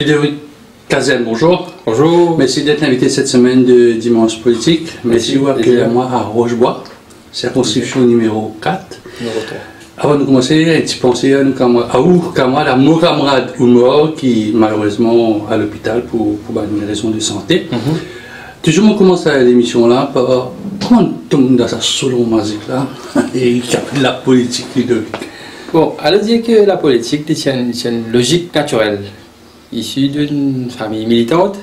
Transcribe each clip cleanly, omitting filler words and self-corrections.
Ludovic Cazel, bonjour. Bonjour. Merci d'être invité cette semaine de Dimanche Politique. Merci vous actuellement à Rochebois, circonscription numéro 4. Avant de commencer, un petit pensée à nos camarades, à mon camarade Oumor qui malheureusement à l'hôpital pour une raison de santé. Toujours on commence l'émission là par comment on tombe dans sa solo musique là et qui a la politique Ludovic. Bon, alors dire que la politique c'est une logique naturelle, issue d'une famille militante,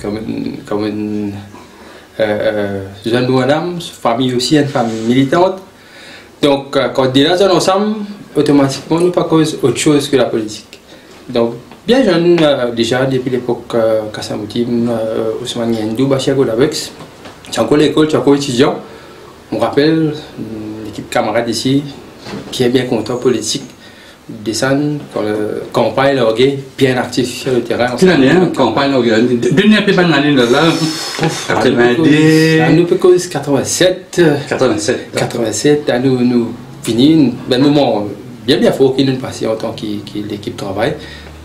comme une jeune madame, famille aussi une famille militante. Donc, quand on dit là, ensemble, automatiquement, nous ne pas cause autre chose que la politique. Donc, bien jeune, déjà depuis l'époque Kassamoutim, Ousmane Yendou, Bachia Godabex, j'ai encore l'école, j'ai encore étudiant. On rappelle l'équipe camarade ici, qui est bien content politique, descend quand le campagne l'orgueil, bien actif sur le terrain. Quelle année, campagne l'orgueil? Donnez un peu de l'année là, 90. Nous peut cause 87. 87, nous finissons un moment bien fort qui nous passé en tant que l'équipe travaille.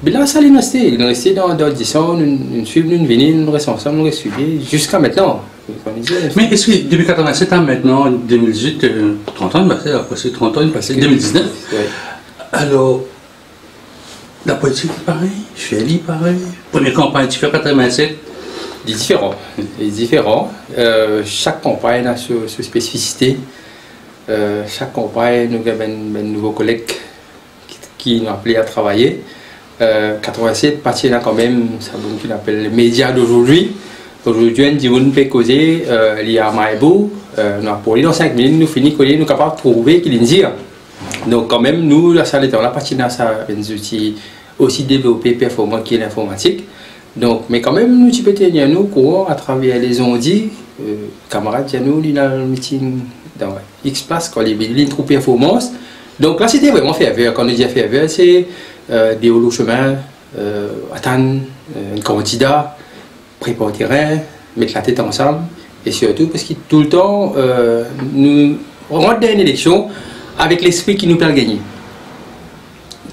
Mais là, ça il est resté dans l'audition, nous suivons, nous venons, nous restons ensemble, nous restons jusqu'à maintenant. Mais est-ce que depuis 87 ans maintenant, 2018, 30 ans passé, après 30 ans passé, 2019, ouais. Alors, la politique est pareil, Chélie pareil, première campagne, tu fais 87. Différent. Chaque campagne a sa spécificité. Chaque campagne, nous avons un nouveau collègue qui nous appelé à travailler. 87, partie là quand même, ça qu'on appelle les médias d'aujourd'hui. Aujourd'hui, on peut causer, il y a Maïbou, nous avons dans 5 minutes, nous finissons, nous sommes capables de trouver qu'il y a. Donc quand même, nous, la salle la partie là, ça des outils aussi développés, performants qui est l'informatique. Donc, mais quand même, nous, tu peux tenir nous courant à travers les ondits, camarades, nous, il y a un meeting dans X-Place, quand il y a une troupe performance. Donc là, c'était vraiment ferveur. Quand on dit ferveur, c'est des hauts chemins, attendre un candidat, préparer le terrain, mettre la tête ensemble, et surtout parce que tout le temps, nous rentrons dans une élection avec l'esprit qui nous permet de gagner.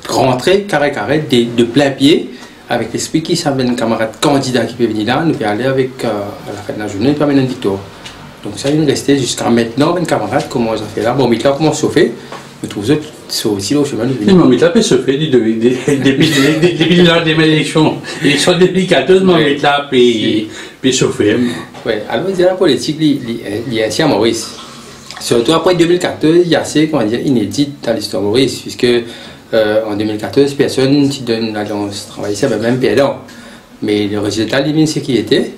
Rentrer carré de plein pied, avec l'esprit qui s'amène un camarade candidat qui peut venir là, nous peut aller avec à la fin de la journée, nous peut amener une victoire. Donc ça, il nous restait jusqu'à maintenant, un camarade, comment on a fait là. Bon, mais là, comment on se fait? Nous trouvons que c'est aussi le chemin de venir. Mais là, peut se faire depuis l'élection. L'élection depuis 14, mais là, peut se faire. Oui, alors, la politique, il y a ici à Maurice. Surtout après 2014, il y a assez inédit dans l'histoire Maurice, puisque en 2014, personne qui donne l'alliance travailler, c'est même perdant. Mais le résultat, il c'est qui était.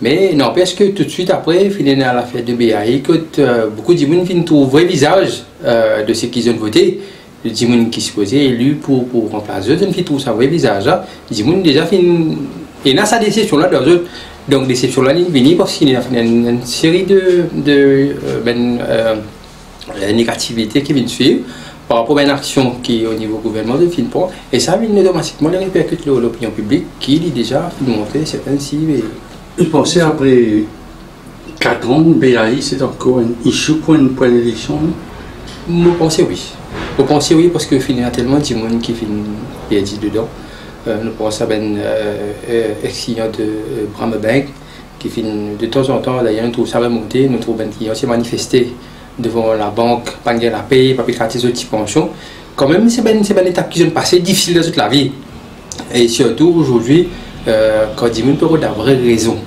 Mais n'empêche que tout de suite après, finalement à la fête de BAI, beaucoup de gens viennent trouver le vrai visage de ceux qui ont voté. Les gens qui se posaient élus pour remplacer eux, ils trouvent ça vrai visage. Les gens déjà finissent. Et là, ça déception là, leurs autres. Donc, déception là, ils viennent parce qu'il y a une série de négativités qui viennent suivre par rapport à une action qui est au niveau gouvernement de FINPON. Et ça vient automatiquement les répercute l'opinion publique qui est déjà montré certaines cibles. Je pensais après 4 ans, BAI c'est encore un issue pour une élection. Je pensais oui. Je pensais oui parce que finalement tellement de gens qui finissent perdu dedans. Nous pensons à un ex-client de Brambank qui finit de temps en temps, d'ailleurs, nous trouvons ça remonter, nous trouvons un client s'est manifesté devant la banque, pas de la paye, pas de gratis de petites pensions. Quand même, c'est une étape qui est passée difficile dans toute la vie. Et surtout aujourd'hui, quand dit qu'on peut avoir de vraies raisons.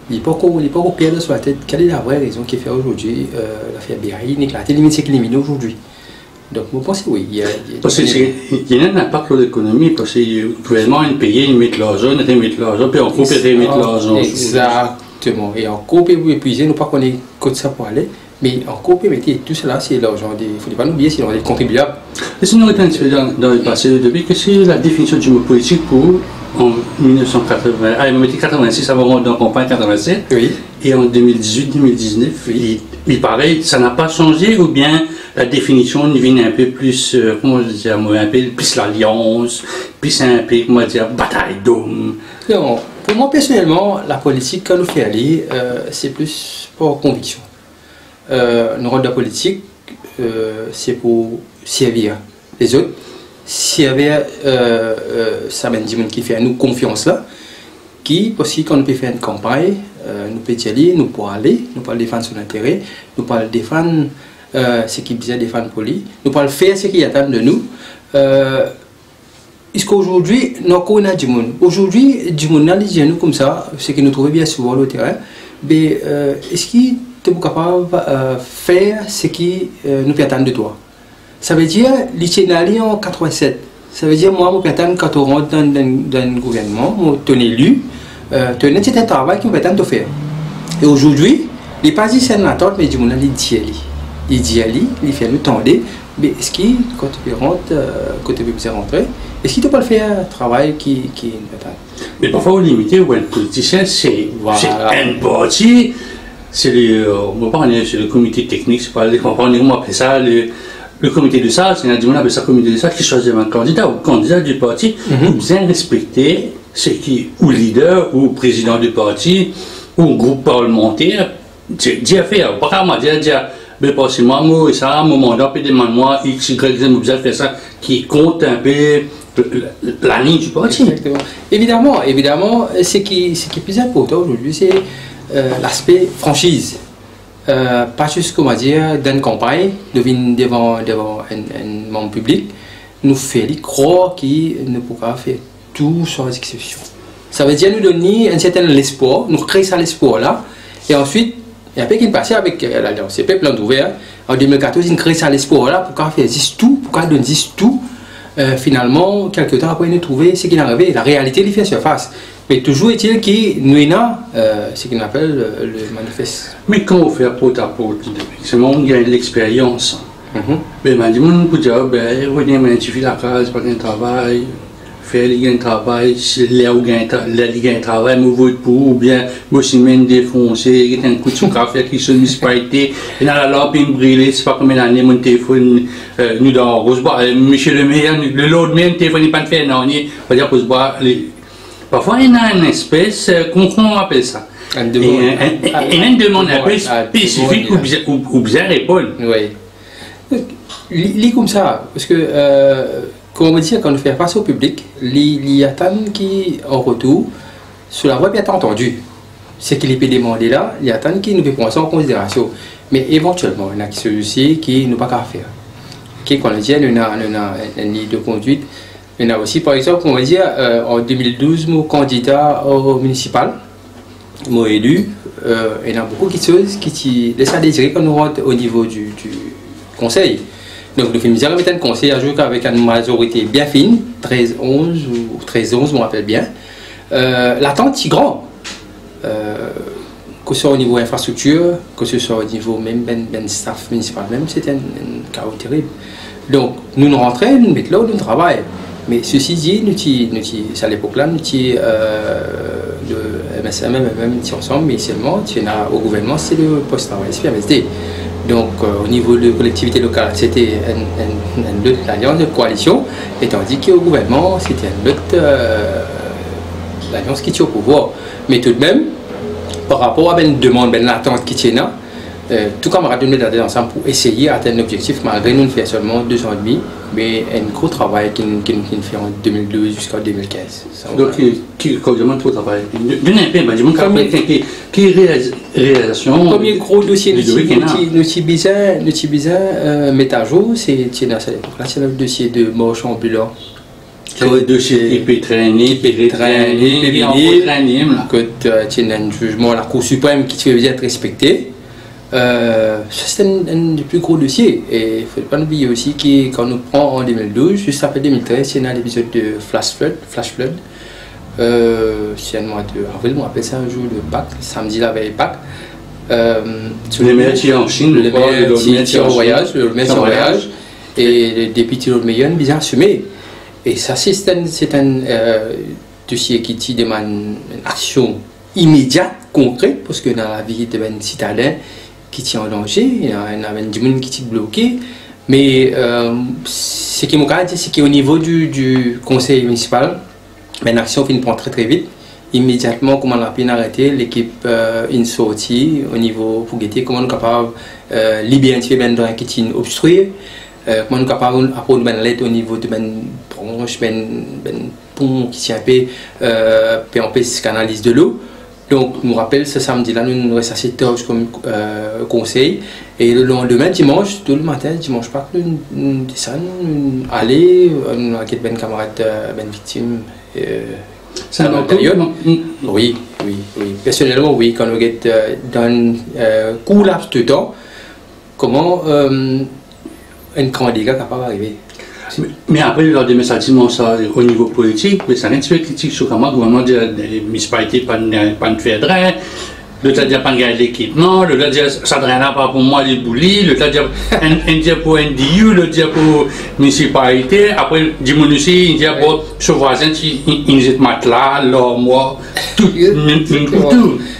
Il n'est pas au pire de sur la tête. Quelle est la vraie raison qui fait aujourd'hui l'affaire BAI éclater, limite c'est qu'il est aujourd'hui. Donc, je pense que oui. Il y a un impact sur l'économie parce que le gouvernement est payé, il met l'argent, il met l'argent, puis en coupe, il met l'argent. Exactement. Et en coupe, vous épuisez, nous pas qu'on est comme ça pour aller, mais en coupe, tout cela, c'est l'argent. Il ne faut pas l'oublier, c'est l'argent des contribuables. Et sinon, on est dans le passé, depuis que c'est la définition du mot politique pour en 1986, avant dans la campagne 87, oui. Et en 2018-2019, oui. Mais pareil, ça n'a pas changé, ou bien la définition devient un peu plus, comment je dire, un peu plus l'alliance, plus un peu, comment dire, bataille d'hommes. Non, pour moi personnellement, la politique qu'on nous fait aller, c'est plus pour conviction. Notre rôle de la politique, c'est pour servir les autres, s'il y avait ça ben dit qui fait nous confiance là, qui aussi quand nous peut faire une campagne, nous peut y aller, nous pour aller, nous pour défendre son intérêt, nous pour défendre ce qui besoin défendre pour lui, nous pour faire ce qui attend de nous. Est-ce qu'aujourd'hui, nous connaissons du monde? Aujourd'hui, du monde, nous comme ça, ce que nous trouvons bien souvent le terrain, mais est-ce qu'il est capable de faire ce qui nous attend de toi? Ça veut dire, l'itinéraire en 87, ça veut dire, moi, je peux attendre quand on rentre dans un gouvernement, on est élu, c'est un travail qui me permet de faire. Et aujourd'hui, il n'est pas dit c'est une attente, mais du monde, il dit, il fait nous tendre. Mais est-ce que quand tu rentres, quand tu veux rentrer, est-ce qu'il ne peut pas faire un travail qui est important? Mais parfois, au limité, où un politicien, c'est un parti, c'est le comité technique, c'est pas on appelle ça le comité de salle, c'est on appelle ça le comité de salle qui choisit un candidat ou candidat du parti, pour bien respecter ce qui, ou leader, ou président du parti, ou groupe parlementaire, dit à faire, pas qu'à dire, mais parce que moi, ça, à un moment donné, moi, X, Y, Z, vous avez fait ça, qui compte un peu la ligne du parti. Exactement. Évidemment, ce qui est plus important aujourd'hui, c'est l'aspect franchise. Pas juste, comment dire, dans une campagne, devant un membre public, nous faire croire qu'il ne pourra faire tout sans exception. Ça veut dire nous donner un certain espoir, nous créer ça l'espoir là, et ensuite, et après qu'il passe avec l'Alliance CP, plan ouvert, en 2014, il crée ça l'espoir là, pourquoi faire tout, pourquoi donner tout. Finalement, quelques temps après, nous trouver ce qu'il est arrivé, la réalité lui fait surface. Mais toujours est-il qu'il nous a ce qu'on appelle le manifeste. Mais quand on fait porte à porte, c'est mon gagne l'expérience. Mais m'a dit, on peut dire, ben, tu fais la case, pas un travail. Faire un travail, si là où un travail, je vote pour, ou bien, je suis même défoncé, il y a un coup de café qui se municipalité, et dans la lampe, il brûle, c'est pas comme une année, mon téléphone, nous dans Rosebois, monsieur le maire, le lot même, téléphone n'est pas de faire, non, on va dire Rosebois, parfois il y a une espèce, comment on appelle ça? Une demande un peu spécifique ou bien répondre. Oui. Lis comme ça, parce que, comme on dit, quand on fait face au public, il y a tant qui, en retour, sur la voie bien entendu, ce qu'il peut demander là, il y a tant qui nous peut prendre ça en considération. Mais éventuellement, il y a celui-ci qui nous pas qu'à faire. Qui, quand on dit, on a une ligne de conduite. Il y a aussi, par exemple, on va dire, en 2012, mon candidat au municipal, mon élu, il y a beaucoup de choses qui laissent à désirer quand nous rentrons au niveau du conseil. Donc, nous faisons un conseil à jouer avec une majorité bien fine, 13-11 ou 13-11, je me rappelle bien. L'attente est grande, que ce soit au niveau infrastructure, que ce soit au niveau même staff municipal, même c'est un chaos terrible. Donc, nous rentrons, nous mettons là où nous travaillons. Mais ceci dit, à l'époque-là, nous étions le MSM, même ensemble, mais seulement, au gouvernement, c'est le post-travail, c'est MSD. Donc, au niveau de collectivité locale, c'était une autre alliance de coalition, et tandis qu'au gouvernement, c'était une autre alliance qui tient au pouvoir. Mais tout de même, par rapport à une demande, une attente qui tient là, tout camarade nous d'aller ensemble pour essayer d'atteindre l'objectif, malgré nous faire seulement 2 ans et demi, mais un gros travail qui nous fait en 2012 jusqu'en 2015. Donc, qui vraiment trop travail. D'une qui réalisation. Premier gros dossier nous avons mettre à jour, c'est le dossier de marchand ambulant. Le dossier IP-traîné, que tu as un jugement à la Cour suprême qui devait être respecté. C'est un des plus gros dossiers. Et il ne faut pas oublier aussi que quand nous prenons en 2012, juste après 2013, il y a un épisode de Flash Flood. C'est un mois d'avril, on appelle ça un jour de Pâques, samedi la veille Pâques. Le maire qui est en Chine, le maire qui est en voyage, et les députés de Meillon bien assumé. Et ça, c'est un dossier qui demande une action immédiate, concrète, parce que dans la vie de un citadin qui tient en danger, il y a du monde qui est bloqué. Mais ce qui m'a dit, c'est qu'au niveau du conseil municipal, une action qui prend très vite. Immédiatement, comment on a pu arrêter, l'équipe une sortie au niveau pour guetter, comment on est capable d'identifier les qui sont obstrués. comment nous capable apprendre ben l'aide au niveau de ben branche ben pont qui tient peu on peut canalise de l'eau. Donc nous rappelle ce samedi là nous restons assez tard comme conseil et le lendemain dimanche tout le matin dimanche pas nous descendons aller nous avec ben camarade ben victime c'est un période. Oui. Personnellement, oui, quand on est dans un court laps de temps, comment un candidat est capable d'arriver. Mais après, lors des messages au niveau politique, mais ça rien de critique sur comment le gouvernement dit que les municipalités pas de faire de rien, le tas dit pas de gagner l'équipement, le tas dit ça ne rien pas pour moi les boulis, le tas dit un dia pour NDU, le dia pour municipalité, après dis-moi aussi, il dit pour ce voisin qui il matelas, l'armoire, tout.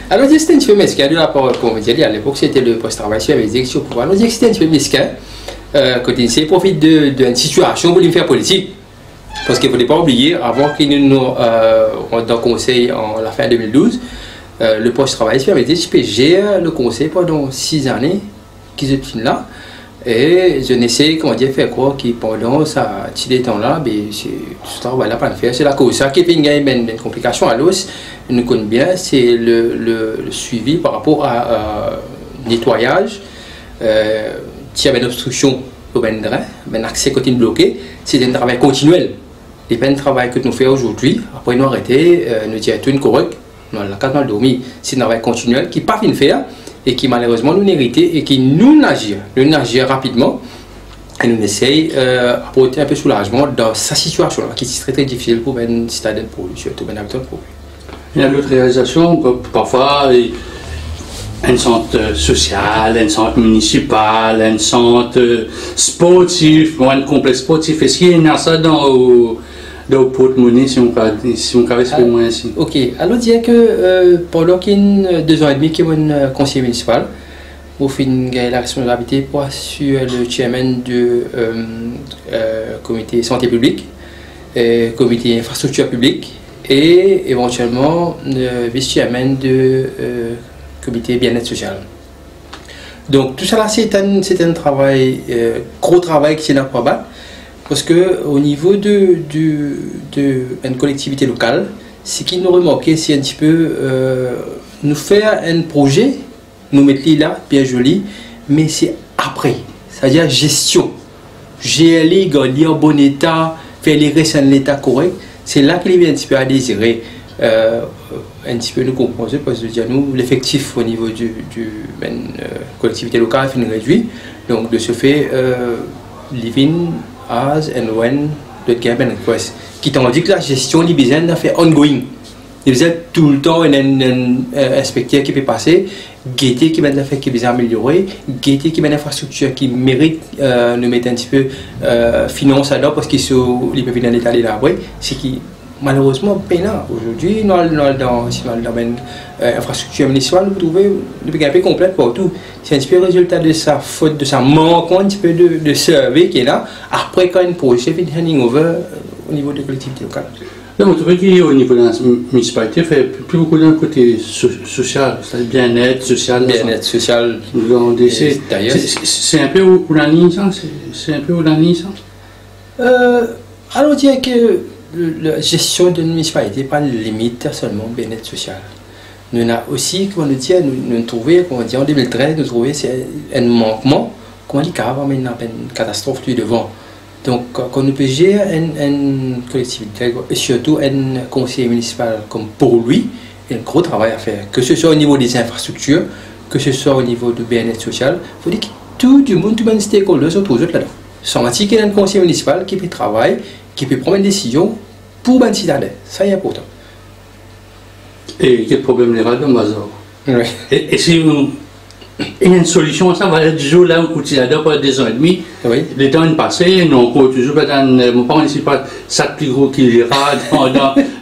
Alors c'était un petit peu mesquin de la part pour me dire à l'époque c'était le post-travail sur les exécutions pour pouvoir. Alors c'était un petit peu mesquin. Quand il profite d'une situation pour lui faire politique. Parce qu'il ne faut pas oublier, avant qu'il nous dans le conseil en la fin 2012, le post-travail avait dit que je gère le conseil pendant 6 années qu'ils étaient là. Et je n'essaie comment dire faire quoi qui pendant ça petit temps là c'est tout ça voilà pas le faire c'est la cause ça qui fait une complication à l'os nous connaît bien c'est le suivi par rapport à nettoyage s'il y avait une obstruction au ben accès côté bloqué c'est un travail continuel et pas un travail que nous faisons aujourd'hui après nous arrêter nous dire tout correct dans la case mal dormi c'est un travail continuel qui pas fin faire et qui malheureusement nous hérité et qui nous agit rapidement et nous essaye d'apporter un peu de soulagement dans sa situation là, qui est très très difficile pour un citadin pour lui, surtout un habitant pour lui. Il y a d'autres réalisations, parfois un centre social, un centre municipal, un centre sportif, un complexe sportif. Est-ce qu'il y a ça dans le porte-monnaie si on peut exprimer moins ainsi? Ok, alors dire que pendant qu'il y a 2 ans et demi qu'il y a un conseiller municipal, au fin de la responsabilité pour assurer le chairman du comité santé publique, comité infrastructure publique et éventuellement le vice-chairman du comité bien-être social. Donc tout ça là c'est un travail, gros travail qui est là pour abattre. Parce qu'au niveau d'une collectivité locale, ce qui nous remarquait, c'est un petit peu nous faire un projet, nous mettre là, bien joli, mais c'est après, c'est-à-dire gestion. Gérer, garder en bon état, faire les restes en état correct, c'est là qu'il y a un petit peu à désirer. Un petit peu nous comprendre, parce que nous, l'effectif au niveau du collectivité locale est réduit. Donc de ce fait, living as and when the government request qui tandis que la gestion les besoins d'en faire ongoing il besoin tout le temps un inspecteur qui peut passer guetter qui va faire qui besoin améliorer guetter qui va une infrastructure qui mérite nous mettre un petit peu finance à l'heure parce qu'ils sont les peuvent dans l'état de là c'est qui malheureusement peinard aujourd'hui dans le domaine infrastructure municipale vous trouvez un peu complète partout c'est un petit peu le résultat de sa faute de sa manque un petit peu de survey qui est là après quand une projet fait handing over au niveau de collectivité locale. Là, vous trouvez qu'au niveau de la municipalité, fait plus beaucoup d'un côté social, c'est-à-dire bien-être social. Bien-être social. C'est un peu où la ligne, ça? C'est un peu où la ligne, ça? Alors, on dirait que la gestion d'une municipalité n'est pas limite seulement bien-être social. Nous avons aussi, comment nous dire, nous trouvons, en 2013, nous trouvons un manquement, comment on dit, carrément une catastrophe lui devant. Donc, quand nous peut gérer une collectivité, et surtout un conseiller municipal comme pour lui, il y a un gros travail à faire, que ce soit au niveau des infrastructures, que ce soit au niveau du bien-être social. Il faut dire que tout le monde, tout le monde stakeholder se trouve là-dedans. Sans qu'il y ait un conseiller municipal qui peut travailler, qui peut prendre une décision pour les citadins. Ça, c'est important. Et quel problème les radars, Mazar? Oui. Et si il y a une solution à ça, va être du jour là où tu as pendant 2 ans et demi. Oui. Les temps est passé, nous on toujours mon parent ici pas ça plus gros qu'il ira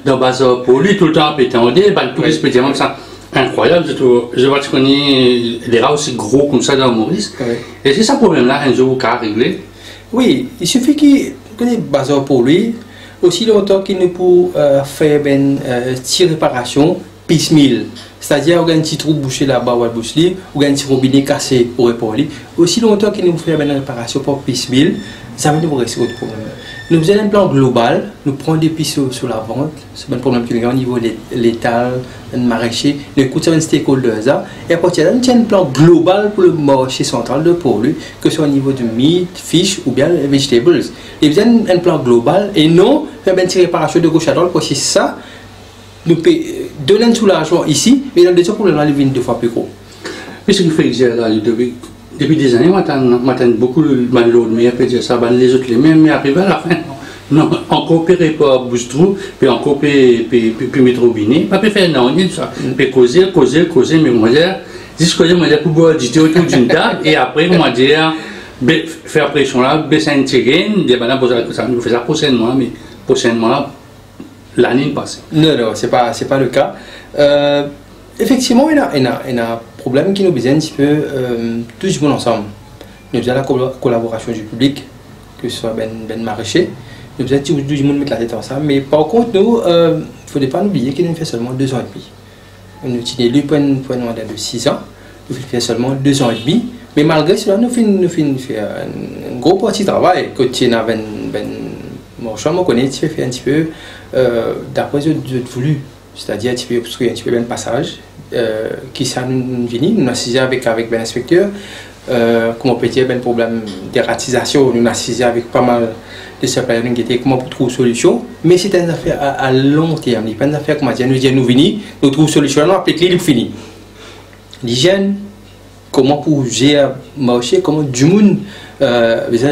dans Bazar pour lui tout le temps pétendé, le tourisme spécialement ça incroyable. Je vois que tu connais les rats aussi gros comme ça dans Maurice. Oui. Et c'est ça le problème là, un jour qu'à régler. Oui, il suffit qu'il connaisse Bazar pour lui, aussi longtemps qu'il ne peut faire une petite réparation, piecemeal. C'est-à-dire, on a un petit trou bouché là-bas, ou un petit robinet cassé au réparé. Aussi longtemps qu'il nous fait une réparation pour piecemeal, ça va nous rester autre problème. Nous faisons un plan global, nous prenons des pistes sur la vente, c'est un problème qui est au niveau létal, le maraîcher, le coût de un stakeholder, et à partir de là, nous avons un plan global pour le marché central de Port-Louis, que ce soit au niveau du meat, fish ou bien les vegetables. Et vous avez un plan global et non faire une réparation de gauche à droite, parce que ça, nous donnons un soulagement ici, mais dans le deuxième problème, il vient deux fois plus gros. Mais ce qui fait que là, depuis des années, j'entends beaucoup de malheur, mais après ça, les autres les mêmes, mais arrivé à la fin, non, on coopère pas Boustrou, puis on coopère puis mettre robinet, pas faire non, on dit ça, puis causer, mais on va dire, jusqu'à dire, on va dire, pour boire du thé autour d'une table, et après, on va dire, faire pression là, baisser un tigre, dire, ben là, ça nous fait ça prochainement, mais prochainement, l'année passée. Non, c'est pas le cas. Effectivement, il y a un problème qui nous besoin un petit peu tout le monde ensemble. Nous avons la collaboration du public, que ce soit ben maraîcher. Nous avons tout le monde mettre la tête ensemble. Mais par contre, nous, il ne faut pas oublier qu'il nous fait seulement 2 ans et demi. Nous tenons lui pour un mandat de 6 ans. Nous fait seulement 2 ans et demi. Mais malgré cela, nous faisons un gros petit travail. Quand tu as mon choix, on connaît, tu fais un petit peu d'après ce que voulu. C'est-à-dire un petit peu obstruer un petit peu un passage qui ça nous vient, nous assisons avec l'inspecteur, comment on peut dire un problème d'ératisation, nous assisons avec pas mal de suppliers qui étaient comment pour trouver une solution, mais c'est une affaire à long terme, c'est pas une affaire comme nous venons, nous trouvons une solution, nous appliquons, il finit. L'hygiène, comment pour gérer le marché, comment du monde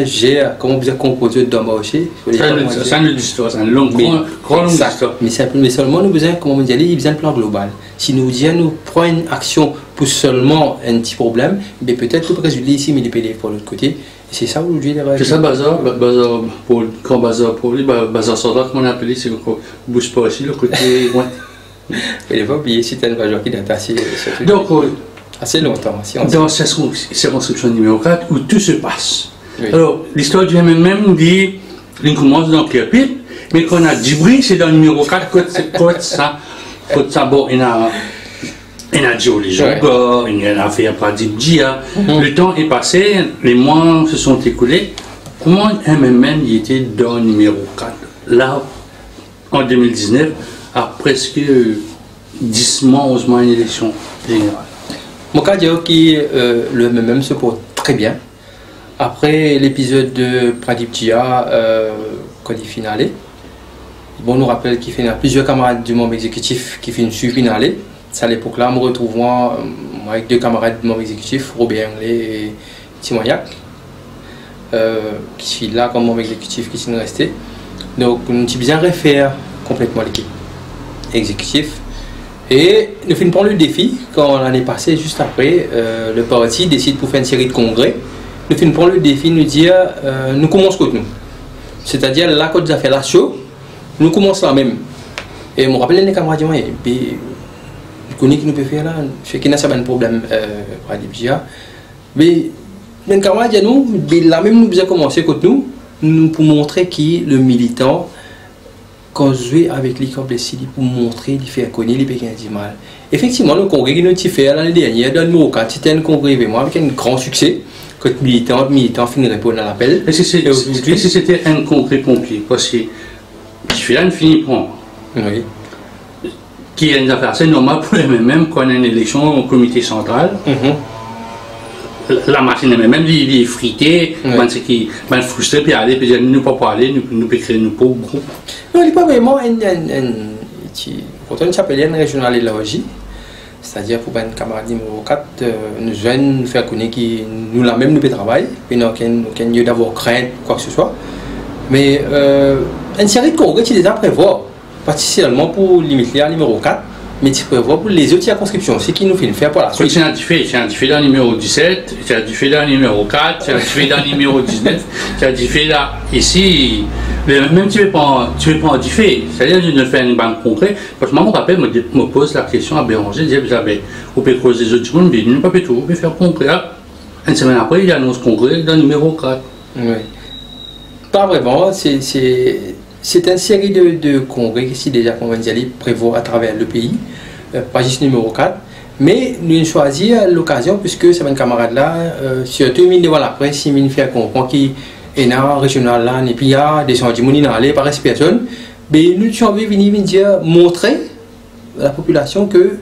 gère, comment vous composé dans le marché. C'est une histoire, c'est une longue histoire. Mais seulement nous besoin, comment on dit, il besoin un plan global. Si nous disons, nous prenons une action pour seulement un petit problème, mais peut-être tout résultat ici, mais il est pour l'autre côté. C'est ça aujourd'hui. C'est ça le bazar, pour le grand bazar pour lui, bazar soldat, comme on appelle, c'est qu'on ne bouge pas aussi, le côté. Il ne faut pas oublier, c'est un bazar qui est assez. Donc, assez longtemps. Dans cette circonscription numéro 4, où tout se passe. Oui. Alors, l'histoire du MMM dit, on commence dans Pierre-Pile, mais quand on a Djibri, c'est dans le numéro 4, quand ça, bon, il y a Djibri, il y a fait par Djibria. Le temps est passé, les mois se sont écoulés. Comment MMM il était dans le numéro 4? Là, en 2019, à presque 10 mois, 11 mois, une élection générale. Mon cas dit que le MMM se porte très bien. Après l'épisode de Pradip Jia, quand il finale, bon, nous rappelle qu'il y a plusieurs camarades du membre exécutif qui font une finale. C'est à l'époque-là, nous retrouvons avec 2 camarades du membre exécutif, Robert Anglais et Timoyak, qui sont là comme membre exécutif qui sont restés. Donc, nous avons bien refaire complètement l'équipe exécutive. Et nous finissons prendre le défi quand l'année passée, juste après, le parti décide pour faire une série de congrès. Nous finissons prendre le défi, nous dire, nous commençons contre nous. C'est-à-dire, là, quand nous avons fait la show, nous commençons là même. Et je me rappelle les camarades, je connais ce que nous pouvons faire là, je sais qu'il y a un problème pour Adibjia. Mais les camarades, nous, là même, nous avons commencé contre nous pour montrer qui le militant. Quand je joue avec l'équipe de Sidi pour montrer, il fait connaître les pékins du mal. Effectivement, le congrès qui nous a fait l'année dernière, dans le numéro 4, c'était un congrès vraiment avec un grand succès. Quand militant finit de répondre à l'appel. Et si c'était un congrès pompier, parce que Filan finit prendre. Oui. Qui a une affaire assez normale pour les mêmes quand on a une élection au comité central. La machine même il est frité, qui est frustré, puis aller, puis nous ne pouvons pas aller, nous pouvons créer nos pauvres groupes. Non, il n'est pas vraiment quand on s'appelle une régionale élargie, c'est-à-dire pour un camarade numéro 4, nous jeunes faire connaître que nous la même nous travaillons, puis nous n'avons aucun lieu d'avoir crainte, quoi que ce soit. Mais une série de congrès qui est déjà prévu, particulièrement pour limiter la numéro 4. Mais tu prévois pour les autres circonscriptions, c'est qui nous fait faire pour la suite. C'est un différé dans le numéro 17, c'est un différé dans le numéro 4, c'est un différé dans le numéro 19, c'est un différé là. Ici, même tu veux pas en différé, c'est-à-dire de faire une banque concrète. Parce que moi, je me rappelle, je me pose la question à Béranger, je dis, vous pouvez causer les autres monde, mais nous ne pouvons pas tout, vous pouvez faire concret. Une semaine après, il annonce concret dans le numéro 4. Oui. Pas vraiment, c'est une série de congrès qui déjà prévoit à travers le pays. pas juste numéro 4. Mais nous avons choisi l'occasion, puisque c'est un camarade là, surtout devant la presse, il fait comprendre qu'il est un régional là, et puis il y a des gens qui sont allés par personne. Mais nous avons envie de venir dire, montrer à la population que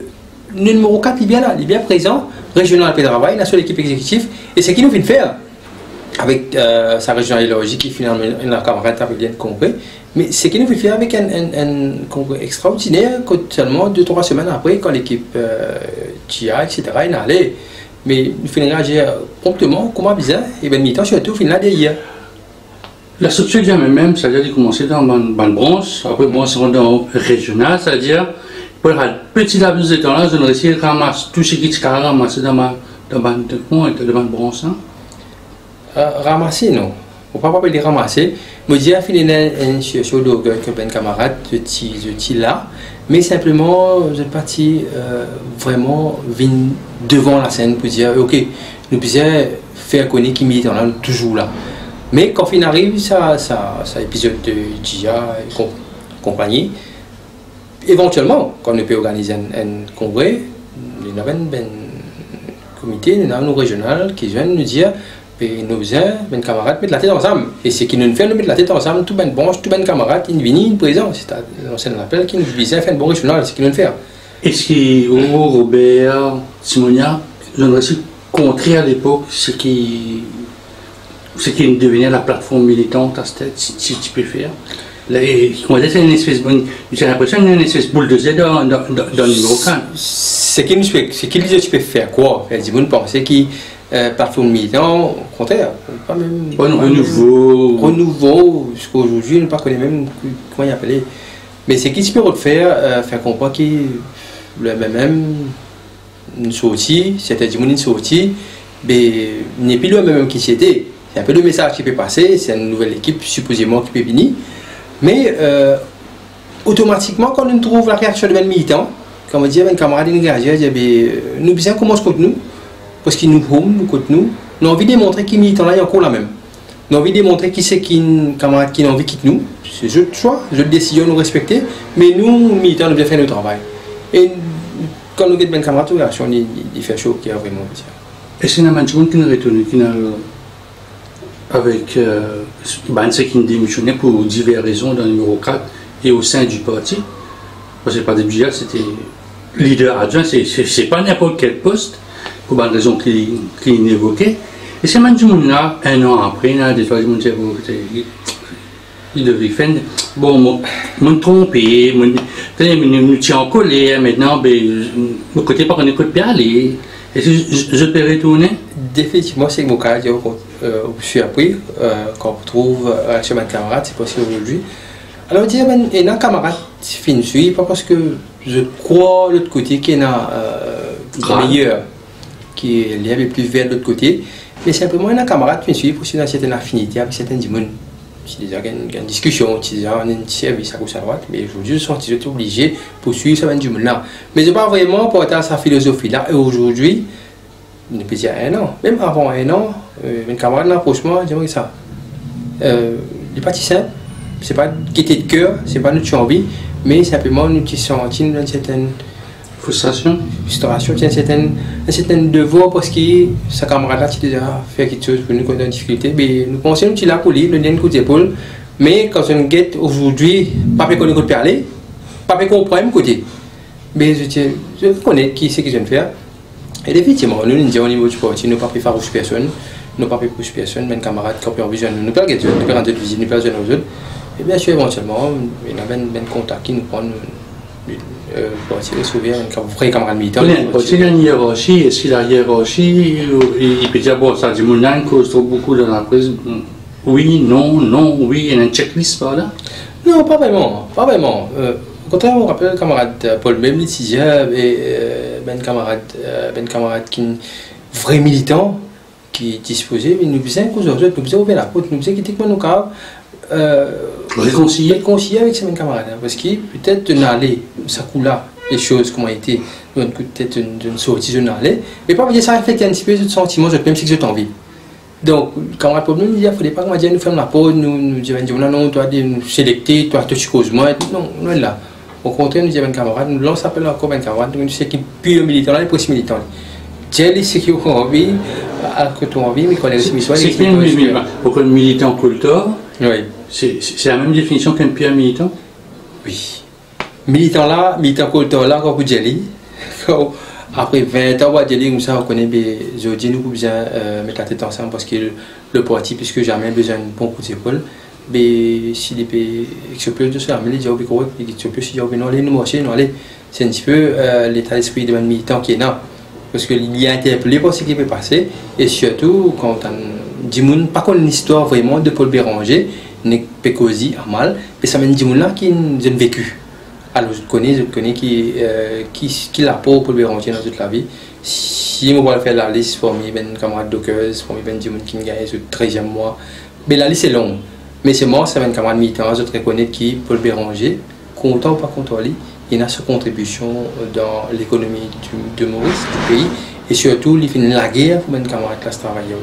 le numéro 4 est bien là, il est bien présent, régional de travail, la seule équipe exécutive, et c'est ce qu'il nous vient de faire avec sa régionalité qui finalement un camarade a bien compris. Mais ce qu'il nous fait faire avec un congrès extraordinaire, seulement 2-3 semaines après, quand l'équipe TIA, etc., est allée. Mais nous finissons réagir promptement, comment bizarre, et bien mi-temps surtout, finalement, hier. La structure vient même, c'est-à-dire de commencer dans une branche, après bon, c'est dans régional, c'est-à-dire, pour un petit laps de temps là, je vais essayer de ramasser tout ce qui est ramassé dans ma branche. Ramasser, non. On ne peut pas les ramasser. Je dis à une situation d'orgueil que un camarade, je suis là, mais simplement, je suis parti vraiment devant la scène pour dire, ok, nous pouvons faire connaître qui milite, on est toujours là. Mais quand il arrive, ça épisode de GIA et compagnie, éventuellement, quand on peut organiser un congrès, nous avons un comité, nous avons un régional qui vient nous dire, et nous besoin, mes camarades, mettre la tête ensemble. Et ce qui nous fait, nous mettre la tête ensemble, tout ben branche, tout ben camarade, ils viennent, présent. C'est l'ancien appel qui nous besoin faire un bon régional, c'est ce qui nous fait. Est-ce que Robert, Simonia, j'aimerais aussi contrer à l'époque ce qui devenait la plateforme militante à cette tête, si tu peux faire. C'est une espèce, j'ai l'impression qu'il y a une espèce boule de Z dans le numéro 4. Ce qu'il dit, tu peux faire quoi? Les gens pensent qu'il plateforme militante, au contraire, pas même. Renouveau, jusqu'à aujourd'hui, je ne connais pas même comment il appelait. Mais c'est qu'il peut faire comprendre qu'il même une sortie, c'est-à-dire une sortie, mais il n'est plus le même qui c'était. C'est un peu le message qui peut passer, c'est une nouvelle équipe supposément qui peut venir. Mais automatiquement, quand on trouve la réaction de militant, comme on dit, un camarade engagé, nous besoin commence contre nous, parce qu'il nous home, nous contre nous, nous avons envie de démontrer qu'il militant là est encore la même. Nous avons envie de démontrer qui c'est qu'un camarade qui a envie de quitter nous. C'est jeu de choix, jeu de décision, nous respecter, mais nous, militants, nous devons faire notre travail. Et quand nous avons un camarade, la réaction, il fait chaud, qui a vraiment dire. Et c'est un management qui nous retenu, qui n'a avec ceux qui ont démissionné pour diverses raisons dans le numéro 4 et au sein du parti. Parce que par début, c'était leader adjoint, c'est pas n'importe quel poste, pour une raison qu'il évoquait. Et c'est même là, un an après, des fois, il devait faire. Bon, je me trompé, je me tiens en colère, maintenant, mon côté par un écoute bien aller. Est-ce que je peux retourner? Définitivement, c'est mon cas. Je suis appris quand on trouve chez ma camarade, c'est possible aujourd'hui. Alors, je dis, il y a un camarade qui ne suit pas parce que je crois de l'autre côté qu'il y a un meilleur, qui est plus vers l'autre côté. Mais simplement, il y a un camarade qui ne suit parce qu'il y a une certaine affinité avec certains démons. C'est déjà une discussion, c'est déjà un service à gauche à droite, mais aujourd'hui, je suis obligé de poursuivre ce même là. Mais je ne pas vraiment porter à sa philosophie-là. Et aujourd'hui, il ne peut dire un an, même avant un an, une camarade l'approchement, j'aimerais ça. Il n'est pas si simple, c'est pas quitter de cœur, c'est pas notre envie, mais simplement nous qui sentons une certaine frustration, un certain devoir parce que sa camarade là a déjà fait quelque chose pour nous qu'on a une difficulté. Mais nous pensons que nous sommes là pour lui, nous donner un coup d'épaule. Mais quand on guette aujourd'hui, pas qu'on écoute parler, pas qu'on prend un côté. Mais je connais qui c'est que je viens de faire. Et effectivement, nous disons au niveau du parti, nous ne pouvons pas faire rouge personne, nous ne pouvons pas faire rouge personne, même camarades qui ont besoin de nous, nous ne pouvons pas rendre de visite, nous ne pouvons pas besoin de nous. Et bien sûr, éventuellement, il y a un contact qui nous prend. Quand vous ferez camarade militant. Il y a une hiérarchie, est-ce qu'il y a une hiérarchie, il peut dire, bon, ça dit, mon âne cause trop beaucoup dans la presse, oui, non, non, oui, il y a une checklist par là? Non, pas vraiment, pas vraiment. Au contraire, on rappelle le camarade Paul même, il y a un camarade qui est vrai militant, qui est disposé, mais nous besoin qu'aujourd'hui, nous besoin ouvrir la porte, nous besoin quitter nous cas. Réconcilier avec ses camarades, parce que peut-être de n'aller, ça coule là, les choses comment été, peut-être une sortie de n'aller, mais pas dire ça reflète un petit peu de sentiment, même si j'ai envie. Donc, quand on problème, il ne faudrait pas qu'on nous ferme la porte, nous disons non, toi, nous sélecter, toi, tu causes moi, non, là. Au contraire, nous disons un camarade, nous lançons appel encore un camarade, nous sommes qui pur militant, les plus militants. J'ai ce qui ont envie, que tu as envie, mais qu'on est aussi militant. C'est bien militant. Pour un militant culture, oui. C'est la même définition qu'un pur militant? Oui. Militant là, militant culture là, quand vous jelly, après 20 ans, jelly, comme ça, on connaît bien, je dis, nous pouvons bien mettre la tête ensemble parce que le parti, puisque jamais besoin d'un bon coup d'épaule. Mais si les pays exopulent de cela, mais les gens qui exopulent, si les gens qui nous marchent, c'est un petit peu l'état d'esprit de militant qui est là. Parce qu'il y a interpellé pour ce qui peut passer. Et surtout, quand on dit, pas qu'on a une histoire vraiment de Paul Béranger, n'est pas cosy, à mal, mais ça mène des gens là qui ont vécu. Alors je connais qui l'a pour Paul Béranger dans toute la vie. Si on va faire la liste pour mes camarades dockers, pour mes gens qui ont gagné ce 13e mois, mais la liste est longue. Mais c'est moi, c'est un camarade militant, je reconnais qui, Paul Béranger, content ou pas content, il a sa contribution dans l'économie de Maurice, du pays, et surtout, il finit la guerre pour un camarade classe travailleuse.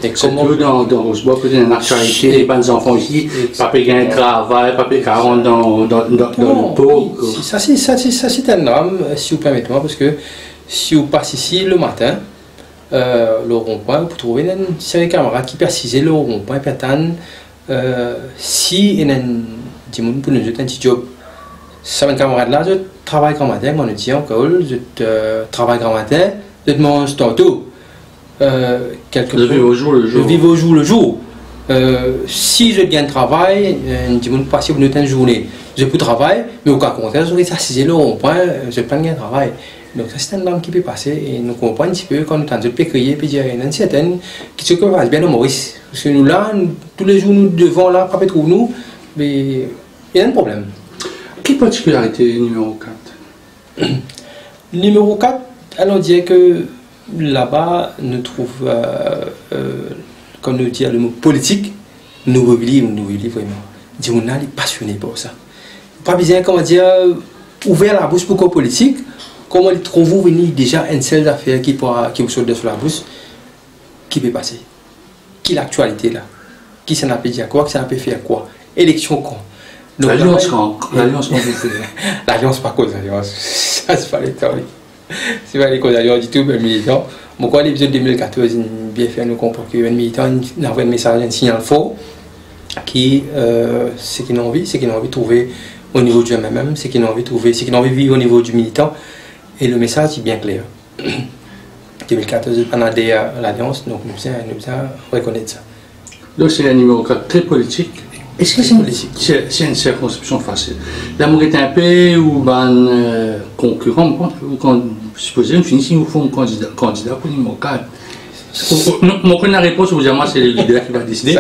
C'est tout dans Rochebois, peut-être une actualité, les bonnes enfants ici, papa gagne un travail, papa rentre dans le pot. Ça c'est un drame, si vous permettez-moi, parce que si vous passez ici le matin, le rond-point, vous trouvez une série de camarades qui persisent le rond-point, si il y a un pour nous un petit job, ça un camarade là, je travaille grand matin, on dit encore, je travaille grand matin, je mange tantôt. Je vis au jour le jour. Je vis au jour le jour. Si je gagne travail, je dis passer pour une journée. Je peux travailler, mais au cas contraire, je vais assiser le rond-point, je ne pas de travail. Donc ça c'est un drame qui peut passer et nous comprenons un petit peu quand nous tentons de crier et dire il y a une certaine qui se passe bien au Maurice. Parce que nous là, tous les jours nous devons là, pas trouver nous, mais il y a un problème. Quelle particularité numéro 4? Numéro 4, alors on dirait que là-bas, nous trouve, comme nous dit le mot politique, nous vivons vraiment. Dis on est passionné pour ça. Pas besoin, comment dire, ouvrir la bouche pour la politique. Comment trouvez-vous venir déjà une seule affaire qui vous saute sur la bouche, qui peut passer? Qui l'actualité là? Qui s'en a pu dire quoi? Qui s'en a pu faire quoi? Élection quand? L'alliance quand vous faites? L'alliance pas cause d'alliance. Ça c'est pas l'état. C'est pas les causes d'alliance du tout, mais militant. Pourquoi l'épisode 2014, bien fait, nous comprend qu'un militant envoie un message, un signal faux, qui ce qu'il a envie de trouver au niveau du MMM, ce qu'il a envie de trouver, ce qu'il a envie de vivre au niveau du militant. Et le message est bien clair. 2014, on a l'alliance, donc nous devons reconnaître ça. Donc c'est un numéro 4 très politique. Est-ce que c'est une circonscription facile? L'amour est un peu ou un concurrent, quand supposez nous finissons, nous faisons un candidat pour le numéro 4. Mon première réponse, vous dire moi, c'est le leader qui va décider.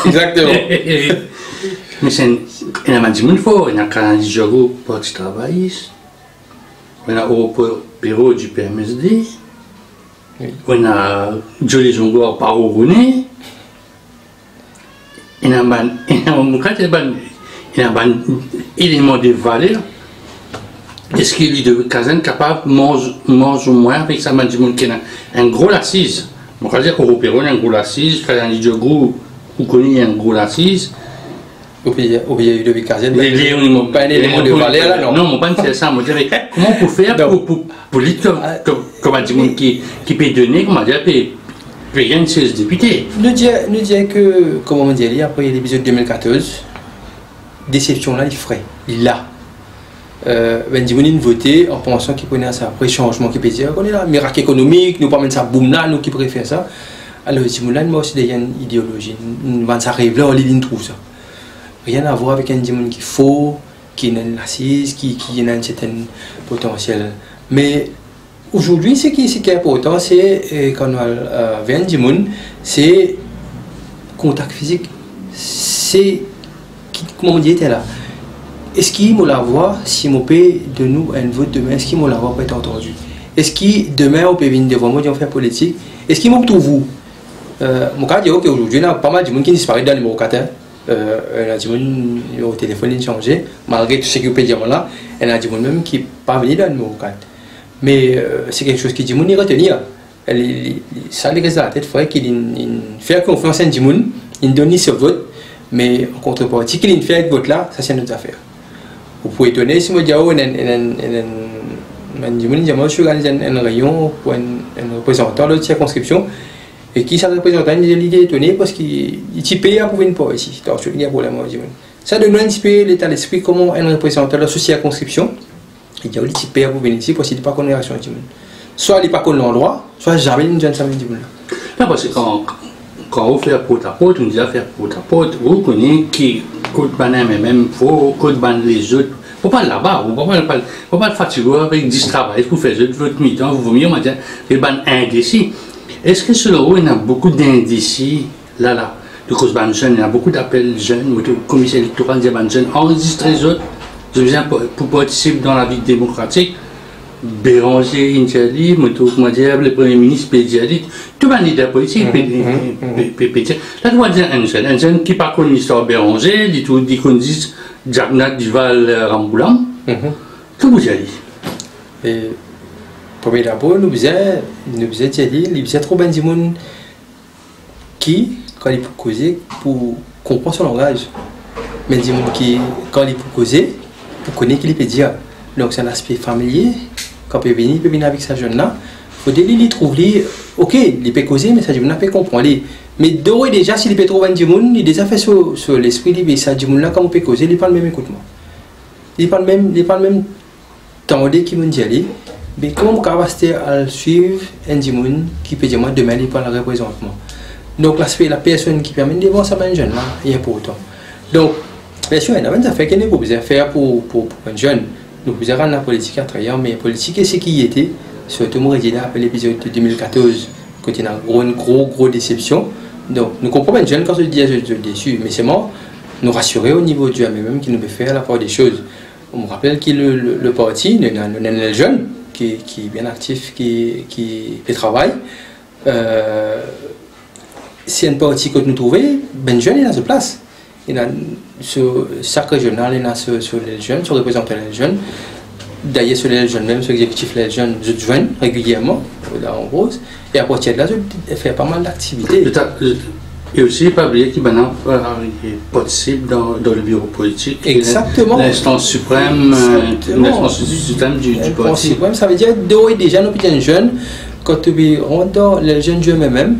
Exactement. Mais il y a un petit fort, il y a un candidat du Parti travailliste. On a au bureau du PMSD, on a Jolie Jongo par Rouné, il y a un élément de valeur. Est-ce qu'il lui devait être capable de manger au moins avec ça, qui a un gros assise? On va dire qu'au bureau, il y a un gros assise, quand il y a un gros, vous connaissez un gros assise. Au pays de Vicazène, pas un élément de valeur là, non? Non, mon pan c'est ça. Comment on peut faire pour l'île qui peut donner, comment dire, peut gagner 16 députés? Nous disons que, comment on dit, après l'épisode 2014, déception là, il ferait, il l'a. Ben Dimouni voté en pensant qu'il prenait ça après changement qui peut dire qu'on est là, miracle économique, nous pas mettre ça boum là, nous qui préfère ça. Alors Dimouni moi aussi derrière une idéologie, nous ça arrive là, on les trouve ça. Rien à voir avec un Dimouni qui faux, qui est une assise, qui a un certain potentiel. Mais aujourd'hui, ce qui est important, c'est quand on vient un Dimouni, c'est contact physique. C'est comment on dit là. Est-ce qu'il m'a la voix si mon père de nous un vote demain, est-ce qu'il m'a la voix pour être entendu? Est-ce qu'il demain on peut venir devant moi dire faire politique? Est-ce qu'il m'a pour vous? Mon cas dit ok aujourd'hui il y a pas mal de monde qui disparaît dans le numéro 4. Il y a des gens au téléphone qui changé malgré tout ce que vous pouvez dire là. Il y a des gens même qui ne pas venir dans le numéro 4. Mais c'est quelque chose qui dit mon y retenir. Ça les reste dans la tête, il faudrait qu'il fait confiance à des gens, il donne ce vote, mais en contrepartie qu'il fait avec vote là, ça c'est notre affaire. vous pouvez étonner si moi dis oh je suis organisé un rayon pour un représentant de circonscription et qui ça représentant il est étonné parce qu'il paye à pouvoir une pas ici donc il y a problème ça donne un petit peu l'état d'esprit comment un représentant de la circonscription il dit il paye à pouvoir venir ici parce qu'il n'est pas connaît l'action soit il n'est pas connaît l'endroit soit jamais une jeune samedi non parce que quand on fait porte-à-porte on dit à faire porte-à-porte vous connaissez qui coûte banan même faut coûte ban les autres faut pas là-bas faut pas fatiguer avec 10 travail pour faire votre mi-temps vous vaut mieux dire les ban indécis. Est-ce que selon vous il y a beaucoup d'indécis là de cause ban jeunes il y a beaucoup d'appels jeunes le commissaire électoral dit ban jeunes enregistrez les autres je viens pour participer dans la vie démocratique Béranger Inchali, le Premier ministre Pédialit, tout le leader politique, là, on va dire un jeune qui parle de l'histoire Béranger, dit qu'on dit Jagnat Duval Ramboulam. Que vous avez dit? Premier d'abord, nous faisons dire, il faisait trop bien de monde qui, quand il peut causer, pour comprendre son langage. Mais du monde qui, quand il peut causer, pour connaître qu'il peut dire. Donc c'est un aspect familier. Quand il peut venir avec sa jeune-là, il faut qu'il trouve, ok, il peut causer, mais sa jeune-là peut comprendre. Mais d'ores et déjà, s'il peut trouver un monde, il a déjà fait sur l'esprit, il sa jeune-là, quand on peut causer, il n'est pas le même écoutement. Il n'est pas le même temps qui me dit, mais comment on peut rester à suivre un monde qui peut dire, moi, demain, il parle représentement. Donc l'aspect, la personne qui permet de voir sa jeune-là, est important. Donc, bien sûr, il y a des affaires qu'il ne faut pas faire pour un jeune. Nous faisons la politique à travers, mais la politique est ce qui était, surtout moi je après l'épisode de 2014, quand il y a une grosse déception. Donc nous comprenons jeune quand je dis je suis déçu, mais c'est moi, nous rassurer au niveau du MMM qui nous peut faire la part des choses. On me rappelle que le parti, il y a un jeune qui est bien actif, qui travaille. Si un parti que nous trouvons, ben jeune il a sa place. Il y a sur chaque régional, il y a sur les jeunes, sur représenter les jeunes. D'ailleurs, sur les jeunes, même sur l'exécutif, les jeunes, je joignent régulièrement, là en rose. Et à partir de là, je fais pas mal d'activités. Et aussi, pas oublier qu'il participe dans le bureau politique. Exactement. L'instance suprême, du parti. Ça veut dire que déjà, nous sommes jeunes, quand tu rentres les jeunes jeunes eux-mêmes,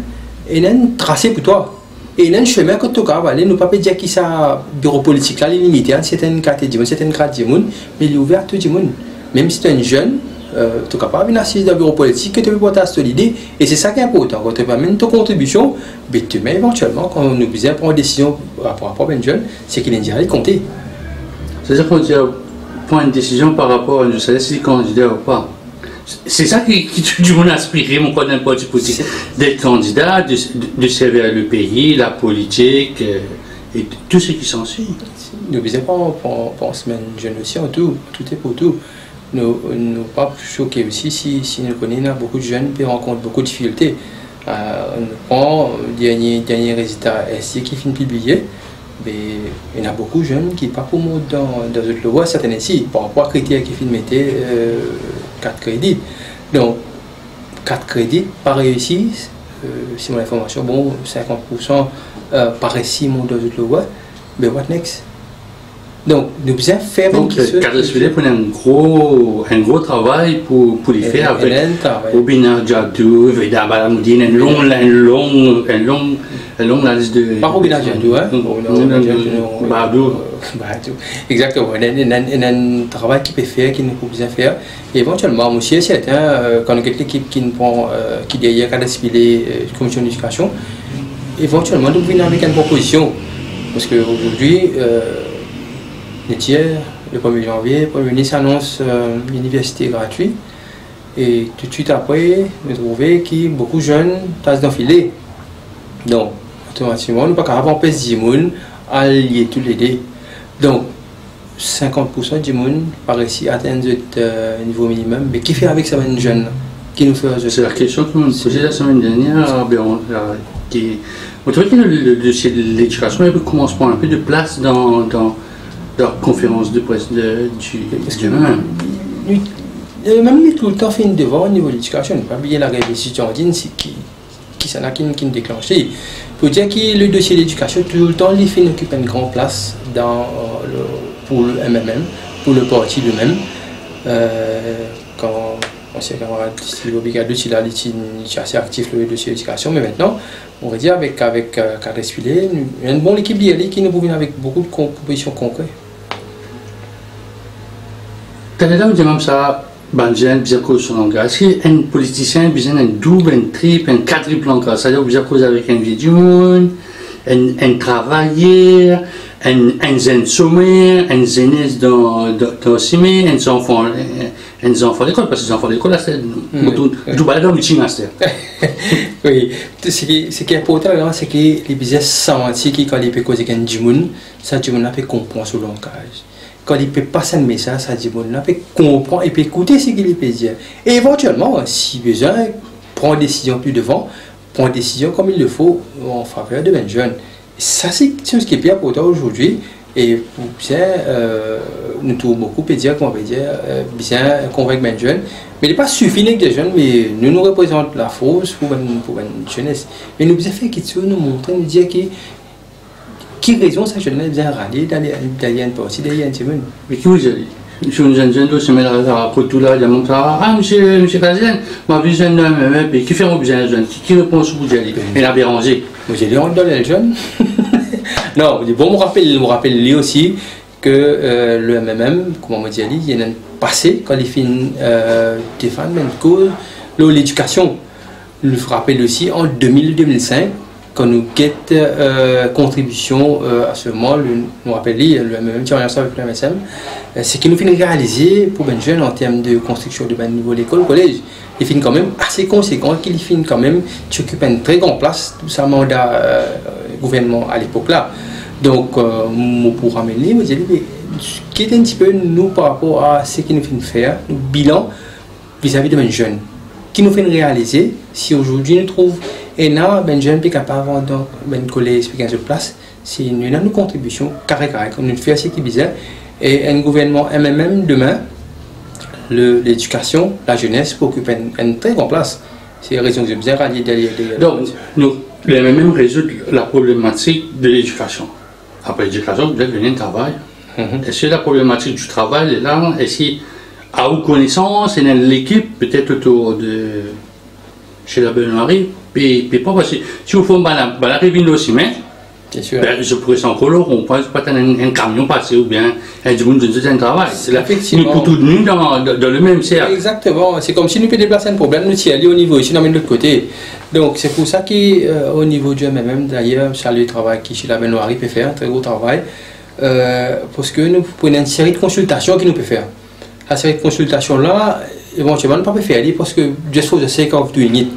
il y a un tracé pour toi. Et il y a un chemin que tu vas aller, nous ne pouvons pas dire que ça bureau politique là, il est limité à certaines catégories, certaines grades de monde, mais il est ouvert à tout le monde. Même si tu es un jeune, tu n'es pas venir assister dans le bureau politique, que tu peux porter cette idée. Et c'est ça qui est important. Quand tu amènes ta contribution, tu mets éventuellement, quand nous besoin prendre une décision par rapport à un jeune, c'est qu'il est direct compté. C'est-à-dire qu'on prend une décision par rapport à je sais si candidat ou pas. C'est ça qui du monde aspiré, mon quoi d'un parti politique, d'être candidat, de servir le pays, la politique et tout ce qui s'ensuit. Nous ne pas en semaine jeune aussi, en tout est pour tout. Nous ne pas choqués aussi si nous connaissons beaucoup de jeunes qui rencontrent beaucoup de difficultés. On prend le dernier résultat SI qui finit publié. Mais il y a beaucoup de jeunes qui ne sont pas pour moi dans le loi, certaines ici, par rapport à critères qui finissent 4 crédits. Donc, 4 crédits par réussi, si mon information, bon, 50% par réussi, mon dans le loi, mais what next? Donc, nous devons faire donc, cadre suivi pour un gros travail pour les faire avec Robina Djadou, Veda Balamoudine, une longue liste de. Pas Robina Djadou, hein? Badou. Exactement. Il y a un travail qui peut faire, qui nous peut bien faire. Et éventuellement, monsieur, certains, quand nous avons l'équipe qui nous prend, qui derrière, qui a décidé la commission d'éducation, éventuellement, nous venons avec une proposition. Parce qu'aujourd'hui, le 1er janvier, le Premier ministre annonce l'université gratuite. Et tout de suite après, nous trouvons que beaucoup de jeunes passent d'enfiler. Donc, automatiquement, nous ne pouvons pas empêcher les gens à lier tous les deux. Donc, 50% des gens par ici atteignent le niveau minimum. Mais qui fait avec ces jeunes qui nous fait? C'est la question que nous avons posée la semaine dernière. Vous trouvez que le dossier de l'éducation commence à prendre un peu de place dans la conférence de presse du même. Même tout le temps fait une devoir au niveau de l'éducation. Pas oublier la grève des étudiants qui s'en a qui déclenché. Il faut dire que le dossier de l'éducation, tout le temps, il fait occuper une grande place pour le MMM, pour le parti lui-même. Quand ancien camarade Steve Obigadou, il est assez actif le dossier d'éducation, mais maintenant, on va dire avec Cadre Spilé, il y a une bonne équipe d'IALI qui nous provient avec beaucoup de propositions concrètes. Tu as dit même ça, Banjen, bien cause son langage. Si un politicien, besoin d'un double, un triple, un quadruple langage, c'est-à-dire bien cause avec un vieux du monde, un travailleur, un jeune sommaire, un jeunesse dans le ciné, un enfant d'école, parce que les enfants d'école, c'est tout balade dans le chien. Oui, ce qui est important, c'est que les business sentent que quand ils peuvent causer avec un monde, ça du monde peut comprendre ce langage. Quand il peut passer un message, ça du monde peut comprendre et peut écouter ce qu'il peut dire. Et éventuellement, si besoin, prendre une décision plus devant, prendre une décision comme il le faut en faveur de ben jeunes. Ça, c'est ce qui est bien important aujourd'hui. Et pour bien, nous trouvons beaucoup de dire qu'on va dire bien convaincre les jeunes. Mais il n'est pas suffisant que les jeunes, mais nous représentons la force pour une jeunesse. Mais nous devons faire quelque chose, nous montrer, nous dire qui raison ça jeunesse bien rallier d'aller une partie d'aller un petit peu. Mais qui vous dit? Je suis une jeune de se mettre à côté là, il y a mon frère, ah monsieur Kazien, ma vision de même, qui fait mon besoin jeune, qui répond sur vous d'aller? Et la Béranger. Moi j'ai honte dans les jeunes. Non, bon, me rappelle lui aussi que le MMM, comment on dit, il y a un passé quand il fait défendre une cause, l'éducation. Il nous rappelle aussi en 2000-2005, quand nous guette contribution à ce moment, nous rappelle le MMM qui est en relation avec le MSM, c'est qu'il nous fait réaliser pour les jeunes en termes de construction de niveau d'école, collège. Il finit quand même assez conséquent, qu'il finit quand même, qui occupe une très grande place, tout ça mandat gouvernement à l'époque là. Donc, pour ramener, je dis, qui est un petit peu nous par rapport à ce qu'il nous fait faire, le bilan vis-à-vis de mes jeunes, qui nous fait réaliser, si aujourd'hui nous trouvons un jeune qui est capable dans un collège, qui est sur place, c'est une contribution carré, comme nous fait ce qui est bizarre, et un gouvernement MMM demain, l'éducation, la jeunesse, pour occuper une très grande place. C'est la raison que j'ai bien rallié derrière. Donc, le MMM résout la problématique de l'éducation. Après l'éducation, vous devez venir un travail. Est-ce que la problématique du travail est là? Est-ce qu'il à vos connaissances, il y a l'équipe peut-être autour de chez la Benoît-Marie, puis pas parce que si vous faites la révision aussi, mais je pourrais s'en color, on pense pas un camion passé ou bien un du monde de un travail. C'est effectivement. Nous tous nous dans le même cercle. Exactement. C'est comme si nous pouvions déplacer un problème, nous y aller au niveau ici, non mais de l'autre côté. Donc c'est pour ça qu'au niveau du MMM, d'ailleurs, Charles le travail qui chez la Benoît-Marie peut faire un très gros travail, parce que nous prenons une série de consultations qui nous peut faire. La série de consultations là, éventuellement, nous ne pouvons pas faire parce que just for the sake of doing it.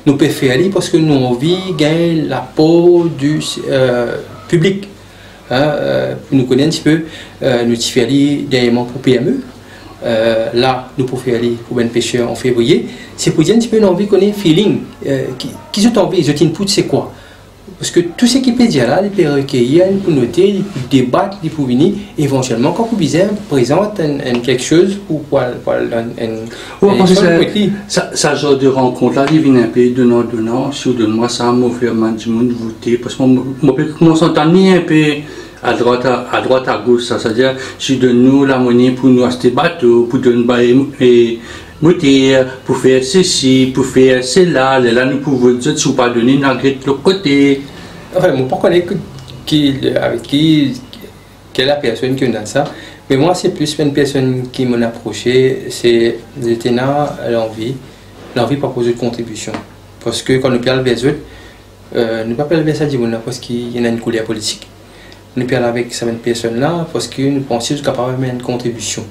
Nous pouvons faire parce que nous avons envie de gagner l'apport du public. Nous connaissons un petit peu, nous faisons dernièrement pour PME. Là, nous pouvons faire pour un pêcheur en février. C'est pour dire un petit peu envie de connaître feeling. Qui ont envie, ils ont input, c'est quoi? Parce que tout ce qui peut dire là, il peut recueillir, il peut noter, il peut débattre, il peut venir, éventuellement, quand vous présente quelque chose pour ça genre de rencontre là, il vient un peu donnant, si vous donnez moi ça, moi faire du monde voter, parce que moi peut commencer à entendre un peu à droite à gauche, c'est-à-dire si donne nous la monnaie pour nous acheter bateau, pour donner moteur, pour faire ceci, pour faire cela, là nous pouvons dire si vous pas donner une agrès de l'autre côté. Enfin, je ne sais pas avec qui est la personne qui a ça, mais moi c'est plus une personne qui m'a approché, c'est j'étais là l'envie de proposer une contribution. Parce que quand nous parlons des autres, nous ne parlons pas de ça parce qu'il y a une couleur politique. Nous parlons avec cette personne-là parce que nous pensons qu'on est capable de mettre une contribution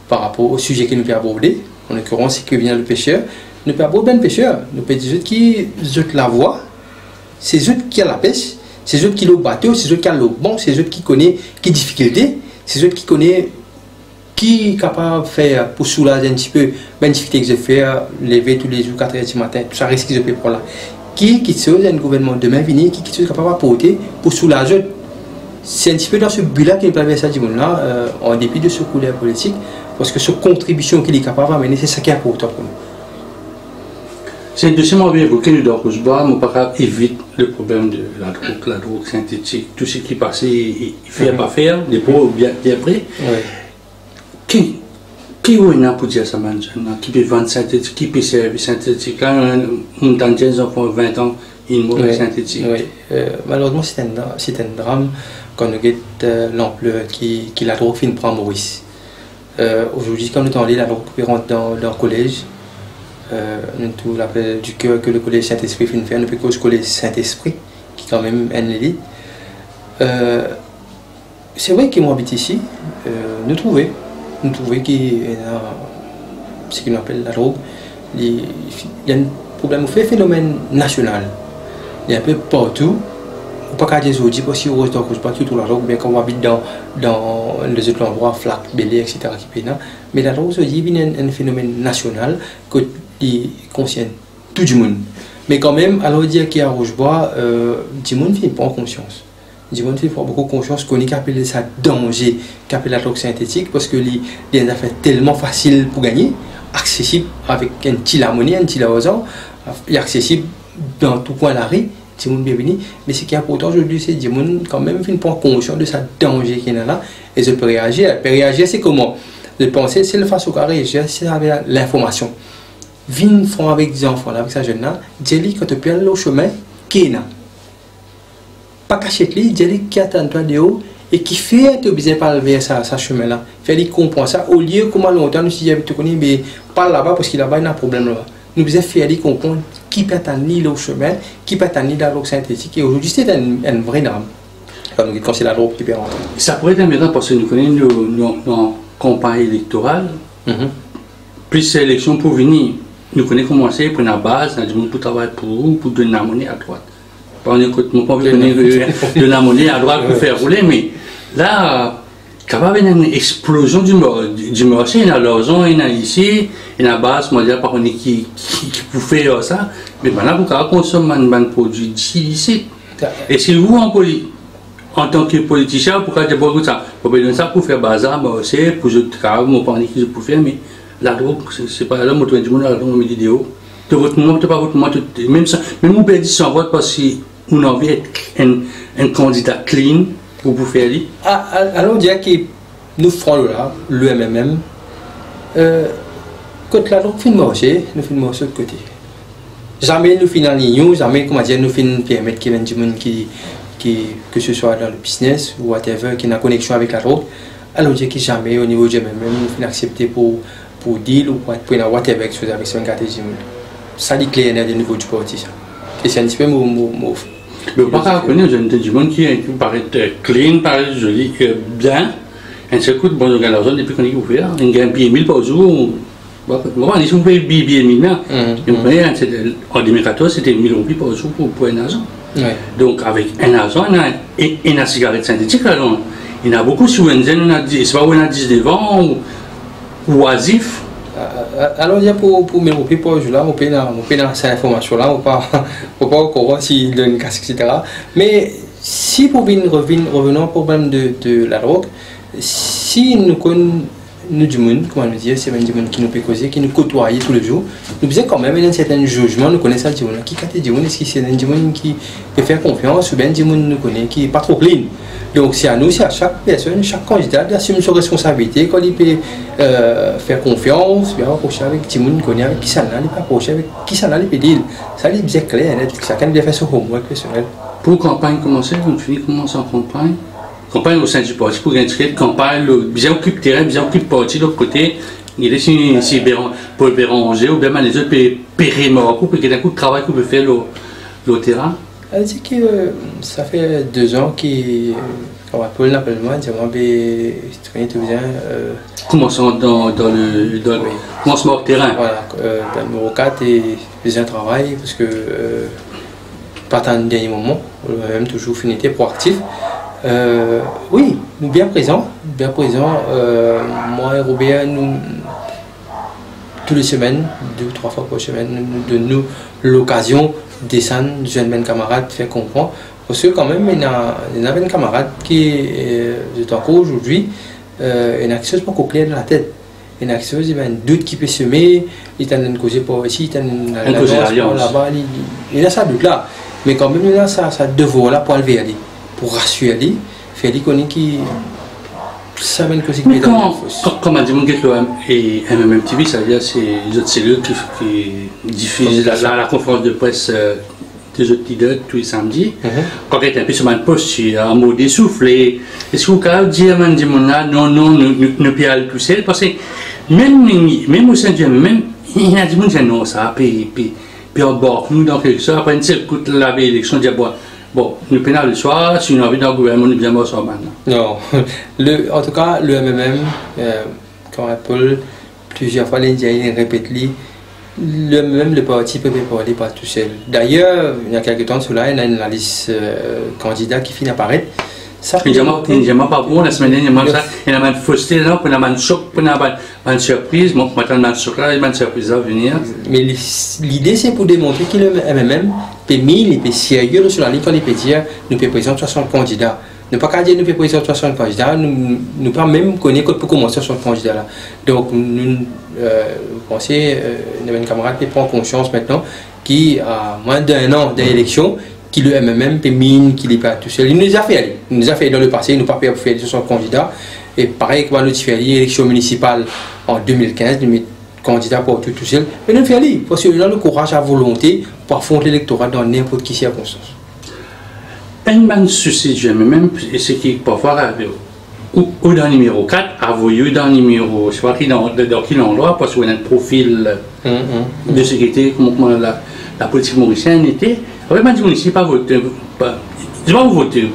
par rapport au sujet que nous pouvons aborder. En l'occurrence, c'est que vient le pêcheur. Nous pouvons aborder un pêcheur. Nous pouvons dire qui la voie, c'est eux qui a la pêche, c'est eux qui l'ont bateau, c'est eux qui ont le bon, c'est eux qui connaissent qui difficulté, c'est eux qui connaissent qui est capable de faire pour soulager un petit peu la difficulté que je fais, lever tous les jours 4 h du matin, tout ça risque que je peux prendre là. Qui chose un gouvernement demain venir, qui est capable d'apporter pour soulager. C'est un petit peu dans ce but-là qu'il peut faire ça du monde là, en dépit de ce couleur politique, parce que cette contribution qu'il est capable d'amener, c'est ça qui est important pour nous. C'est un deuxième bien évoqué nous dans Rochebois, mon papa évite le problème de la drogue synthétique, tout ce qui passait, il fait pas faire, les pauvres bien prêts. Qui est pour dire ça, maintenant? Qui peut vendre synthétique, qui peut servir synthétique? Là, on entend des enfants de 20 ans, ils mourent synthétique. Oui, malheureusement, c'est un drame quand on regarde l'ampleur qui la drogue finit prend Maurice. Aujourd'hui, quand nous allons la drogue rentre dans le collège, nous tout l'appel du cœur que le collège Saint-Esprit finit faire, nous peut cause collège Saint-Esprit, qui est quand même un élite. C'est vrai qu'ils m'habitent ici, nous trouvons qu'il y a ce qu'on appelle la drogue. Il y a un problème, un phénomène national. Il y a un peu partout. Pas qu'à dire aujourd'hui, parce que je ne sais pas tout la drogue, mais quand on habite dans les autres endroits, Flac, Bélé, etc. Mais la drogue aujourd'hui, il y a un phénomène national qui concerne tout le monde. Mais quand même, alors dire qu'il y a Rochebois, tout le monde ne fait pas conscience. Du monde fait beaucoup confiance qu'on a appelé ça danger, qu'appelle la drogue synthétique, parce que les affaires tellement facile pour gagner, accessible avec un petit lamonnier, un petit argent, accessible dans tout coin de la rue, tout le monde bienvenu. Mais ce qui est important aujourd'hui, c'est que le monde quand même fait pas conscience de ça danger qu'il y a là, et je peux réagir. Elle peut réagir, c'est comment? Je pense c'est le face au carré, réagir, c'est avec l'information. Viens faire avec des enfants, avec sa jeune là, dis-lui quand tu peux aller au chemin, qu'il y a. Pas cacher lui, dis-lui qui attend toi de haut et qui fait te besoin par vers sa chemin là. Fait lui comprendre ça au lieu comment longtemps nous si j'avais te connais mais pas là-bas parce qu'il là-bas il y a un problème là. Nous besoin faire lui comprendre qui peut attendre lui au chemin, qui peut attendre dans l'eau synthétique et aujourd'hui c'est un vrai drame. Quand nous quand c'est la drogue qui peut rentrer. Ça pourrait être amusant parce que nous connaissons nos campagne électorale. Plus c'est élection pour venir. Nous connaissons commencer pour la base, nous avons pour travailler pour donner la monnaie à droite. On écoute, mon pauvre de la monnaie à droite pour faire rouler, mais là, quand il y a une explosion du marché, il y a l'argent, il y a ici, il y a la base mondiale par contre qui peut faire ça, mais maintenant, vous consommez un produit ici. Et si vous, en tant que politicien, pourquoi vous avez ça? Vous avez ça pour faire bazar, c'est pour je travaille, mon panier qui peut faire, mais la drogue, c'est pas là, moi, je dis, la drogue, vidéo. De votre moment, pas votre moment, même vous perdez son vote parce que vous avez envie d'être un candidat clean pour vous faire aller. Alors, on dirait que nous ferons là, le MMM, quand la drogue finit marcher, nous finissons marcher de côté. Jamais nous finissons en ligne, jamais, comment dire, nous finissons permettre qu'il y ait des gens que ce soit dans le business ou whatever, qui ont une connexion avec la drogue. Alors, on dirait que jamais, au niveau du MMM, nous finissons accepter pour deal ou pour whatever, chose avec ce catégorie. Ça dit clair au niveau du parti. Et c'est un petit peu mon. Le pas reconnaître, j'ai du monde qui paraît clean, paraît joli, bien. Un seul coup de bon l'argent depuis qu'on est ouvert. On gagne billet 1000 par jour. Bon, on dit qu'on paye billet 1000 là. En 2014, c'était 1000 roupies par jour pour un agent. Donc avec un agent, il y a une cigarette synthétique. Il y en a beaucoup sur Wenzen, c'est pas où il y en a 19 ans ou oisif. Alors, pour mes roupies pour là, on peut dans cette information-là, on ne peut pas encore s'il donne une casque, etc. Mais si pour revenons au problème de la drogue, si nous connaissons du monde, comment nous dire, c'est du monde qui nous peut causer, qui nous côtoie tous les jours, nous faisons quand même un certain jugement, nous connaissons du monde qui est du monde, est-ce que c'est du monde qui peut faire confiance ou bien du monde nous connaît qui n'est pas trop clean. Donc c'est à nous, c'est à chaque personne, chaque candidat d'assumer ses responsabilités, quand il peut faire confiance, bien approcher avec tout le monde connaît, avec qui ça n'a, il peut approcher avec qui ça n'a, il peut dire. Ça il est bien clair, chacun doit faire son homework personnel. Pour campagne commencer, vous finissez commencer en campagne. Campagne au sein du parti, pour intégrer une campagne, bien occupe terrain, bien occupe parti de l'autre côté. Il est si Paul Béranger ou bien les autres périmètres, pour qu'il y ait un coup de travail qu'on peut faire le terrain. Elle dit que ça fait 2 ans qu'on Paul l'appelle moi, dit moi, tu viens. Commençons dans le commencement au terrain. Voilà, numéro 4 et besoin de travail parce que pas tant de dernier moment, même toujours finité proactif. Oui, nous bien présents. Moi et Robert, nous toutes les semaines, 2 ou 3 fois par semaine, nous donnons l'occasion de descendre, jeunes camarades, faire comprendre. Parce que quand même, il y a un camarade qui est encore aujourd'hui, il y a quelque chose pas clair dans la tête. Il y a quelque chose, il y a un doute qui peut semer, il y a une cause pour ici, il y a une là-bas, il y a ça doute là. Mais quand même, il y a ça devoir là pour aller, pour rassurer, faire les connaître qui ça mène que c'est mais quand on dit que et MMM TV, ça veut dire c'est les autres cellules qui diffusent la conférence de presse des autres leaders tous les samedis. Quand il y a un peu sur ma poste, c'est un mot d'essoufflé. Est-ce que vous pouvez dire à non, ne pas aller tout seul? Parce que même au sein du MMM, il y a des gens qui disent non, ça, puis on bord nous dans quelque chose. Après une seule coup de la élection, on dit bon, nous pénal le soir, si nous avons dans le gouvernement, nous bien soir maintenant. Non, en tout cas, le MMM, quand Paul, plusieurs fois, l'Indien répète le parti peut parler pas tout seul. D'ailleurs, il y a quelques temps, il y a une liste candidat qui finit d'apparaître. Il n'y a pas bon la semaine dernière, il y a une fausseté, il y a une choc, il y a une surprise, donc maintenant une choc là, il y a une surprise à venir. Mais l'idée c'est pour démontrer que le MMM peut mille, il peut sérieux sur la ligne quand il peut dire nous peut présenter 60 candidats. Ne pas dire nous peut présenter 60 candidats, nous pas même connaître pour commencer 60 candidats là. Donc nous pensez, nos camarades qui prend conscience maintenant qui a moins d'un an d'élection qui le MMM peut mine, qui n'est pas tout seul. Il nous a fait dans le passé, il nous n'a pas fait faire 60 candidats. Et pareil, quand nous fait l'élection municipale en 2015, nous mettons candidat pour tout seul. Mais nous fait aller, parce que nous avons le courage, la volonté pour affronter l'électorat dans n'importe quelle circonstance. Un man souci du MMM, et ce qui parfois arrive, ou dans le numéro 4, ou dans le numéro, je sais pas dans quel endroit, parce qu'on a un profil de sécurité, comme la politique mauricienne était. Après, je dis, pas voter. Je ne vais pas voter.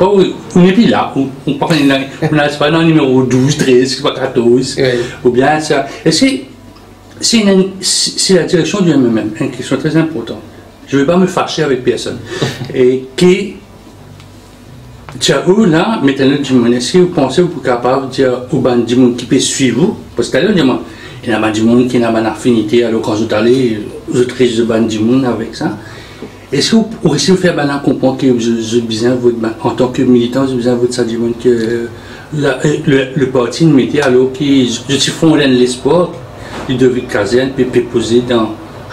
On n'est plus là. On n'est pas dans le numéro 12, 13, 14. Ou bien ça. Et c'est la direction du MMM, une question très importante. Je ne vais pas me fâcher avec personne. Et qui. Où là, maintenant, est-ce que vous pensez que vous êtes capable de dire au ban du monde qui peut suivre vous? Parce que là, il y a des gens qui ont une affinité, alors quand vous allez, vous êtes de ban du monde avec ça. Est-ce que vous réussissez à faire comprendre que vous besoin en tant que militant, vous avez besoin de ça du monde que le parti nous mettait alors que je suis fondé l'espoir, Ludovic Caserne peut poser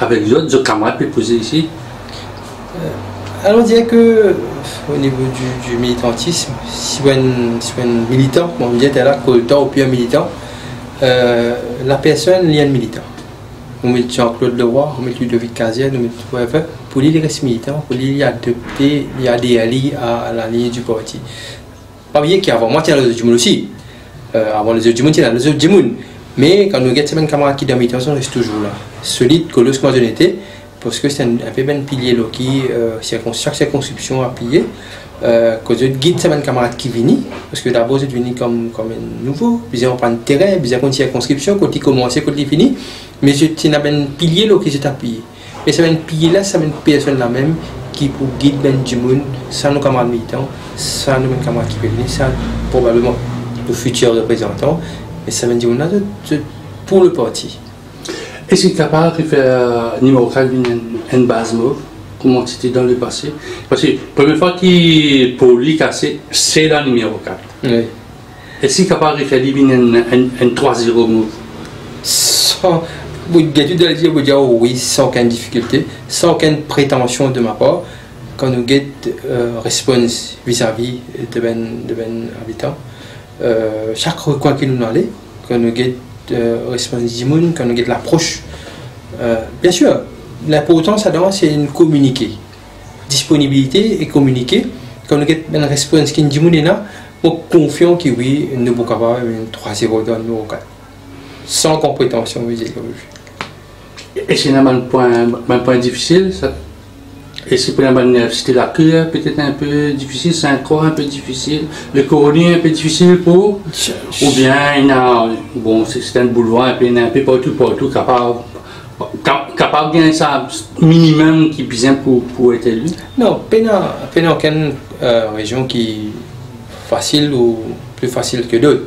avec les autres camarades peut poser ici? Alors on dirait que au niveau du militantisme, si on est militant, on dit là que le temps ou plus un militant, la personne est un militant. On met Jean-Claude Leroy, on met Ludovic Caserne, on met whatever. Pour lui, il reste militant, pour lui, il a adopté, il a adhéré à la ligne du parti. Pas bien qu'avant, moi, il y a les autres du monde aussi. Avant les autres du monde, il y a les autres du monde. Mais quand nous avons des camarades qui sont militants, on reste toujours là. Solide, que lorsqu'on a été, parce que c'est un peu un pilier qui, chaque circonscription a pillé. Quand je guide ces camarades qui viennent, parce que d'abord, c'est venu comme un nouveau, puis on prend le terrain, puis on une circonscription, quand il commence, quand il finit. Mais c'est un pilier qui s'est appuyé. Mais c'est un pilier là, c'est une personne là même qui pour guider ben du monde, sans nos camarades militants, sans nos camarades qui peuvent venir, sans probablement nos futurs représentants, mais ça vient du monde là pour le parti. Est-ce que tu es capable de faire numéro 4 une base mauve, comment c'était dans le passé? Parce que la première fois qu'il pour lui casser, c'est dans le numéro 4. Oui. Est-ce que tu es capable de faire une 3-0 mauve? Vous dire oui, sans aucune difficulté, sans aucune prétention de ma part, quand nous avons réponse vis-à-vis de ben habitants, chaque recoin que nous allons, quand nous avons réponse du monde, quand nous avons l'approche, bien sûr, l'importance c'est une communiquer, disponibilité et communiquer, quand nous avons une réponse qui est monde là, pour confiant que oui, nous sommes capables de 3-0 dans le numéro 4. Sans compréhension musique. Et c'est un point difficile, ça? Et c'est pour c'était la cure peut-être un peu difficile, c'est encore un peu difficile, le coroner un peu difficile pour, ou bien bon, c'est un boulevard un peu partout capable de gagner ça minimum qui est besoin pour être élu? Non, pas aucune région qui est facile ou plus facile que d'autres.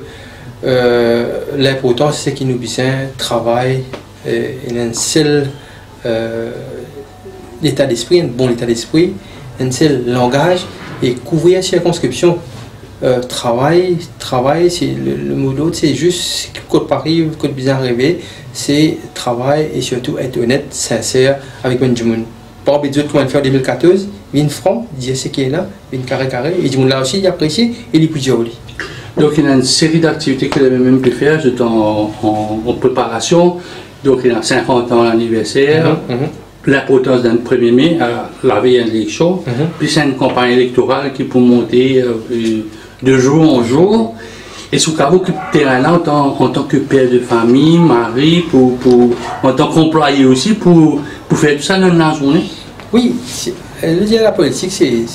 L'important c'est qu'il nous besoin travail et un seul l'état d'esprit, un bon état d'esprit, un seul langage et couvrir la circonscription. Travail, c'est le mot d'autre, c'est juste côte Paris, côte bien rêvé, c'est travail et surtout être honnête, sincère avec le monde. Pas oublier comment faire en 2014, 20 francs, dire ce qui est là, 20 carré, et du monde là aussi il apprécie et il est plus joli. Donc il y a une série d'activités que j'avais même pu faire, j'étais en préparation. Donc il y a 50 ans l'anniversaire, l'importance d'un 1er mai, à la veille de l'élection, puis c'est une campagne électorale qui peut monter de jour en jour. Et sous cas occupe terrain-là en tant que père de famille, mari, en tant qu'employé aussi, pour faire tout ça dans la journée. Oui, le dire la politique, c'est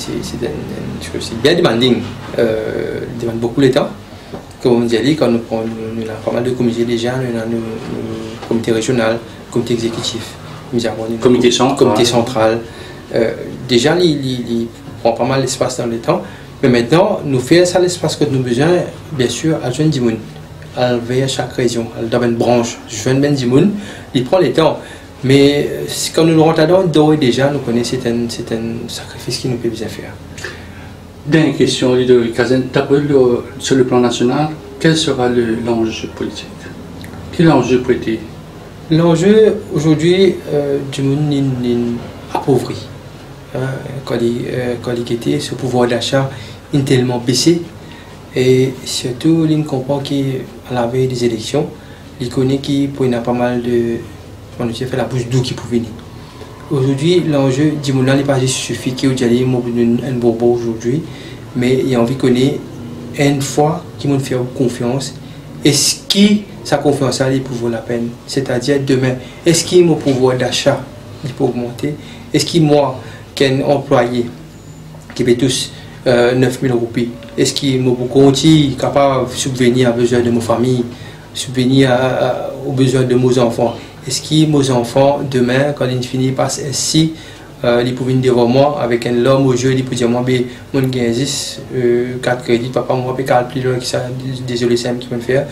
bien demanding. Demande beaucoup de temps. Comme on dit, quand nous avons pas mal de comités déjà, nous avons le comité régional, le comité exécutif, nous avons le comité central. Déjà, il prend pas mal d'espace dans le temps. Mais maintenant, nous faisons ça l'espace que nous avons besoin, bien sûr, à Jeune Dimoun. À veiller à chaque région, dans une branche, Jeune Ben Dimoun, il prend le temps. Mais quand nous rentrons là-dedans, déjà, nous connaissons c'est un sacrifice qui nous peut bien faire. Dernière question, Ludovic Kazen, sur le plan national, quel sera l'enjeu politique? Quel enjeu politique? L'enjeu aujourd'hui, Dimoun est appauvri. Quand il était, ce pouvoir d'achat est tellement baissé. Et surtout, il comprend qu'à la veille des élections, il connaît qu'il y a pas mal de. On a fait la bouche d'où qui pouvait venir. Aujourd'hui, l'enjeu du monde n'est pas juste suffit qu'il y ait un bobo aujourd'hui, mais il y a envie qu'on ait une fois qu'il m'a fait confiance. Est-ce que sa confiance a pour la peine? C'est-à-dire demain, est-ce qu'il mon pouvoir d'achat peut augmenter? Est-ce que moi, qu'un employé qui paie tous 9 000 roupies, est-ce qu'il m'a continue capable de subvenir aux besoins de ma famille, subvenir aux besoins de mes enfants? Est-ce que mes enfants, demain, quand ils finissent par ainsi, ils peuvent venir devant moi avec un homme au jeu, ils peuvent dire moi, mon gain 4 crédits, papa, moi, je vais plus loin que ça, désolé, c'est un qui peut me faire.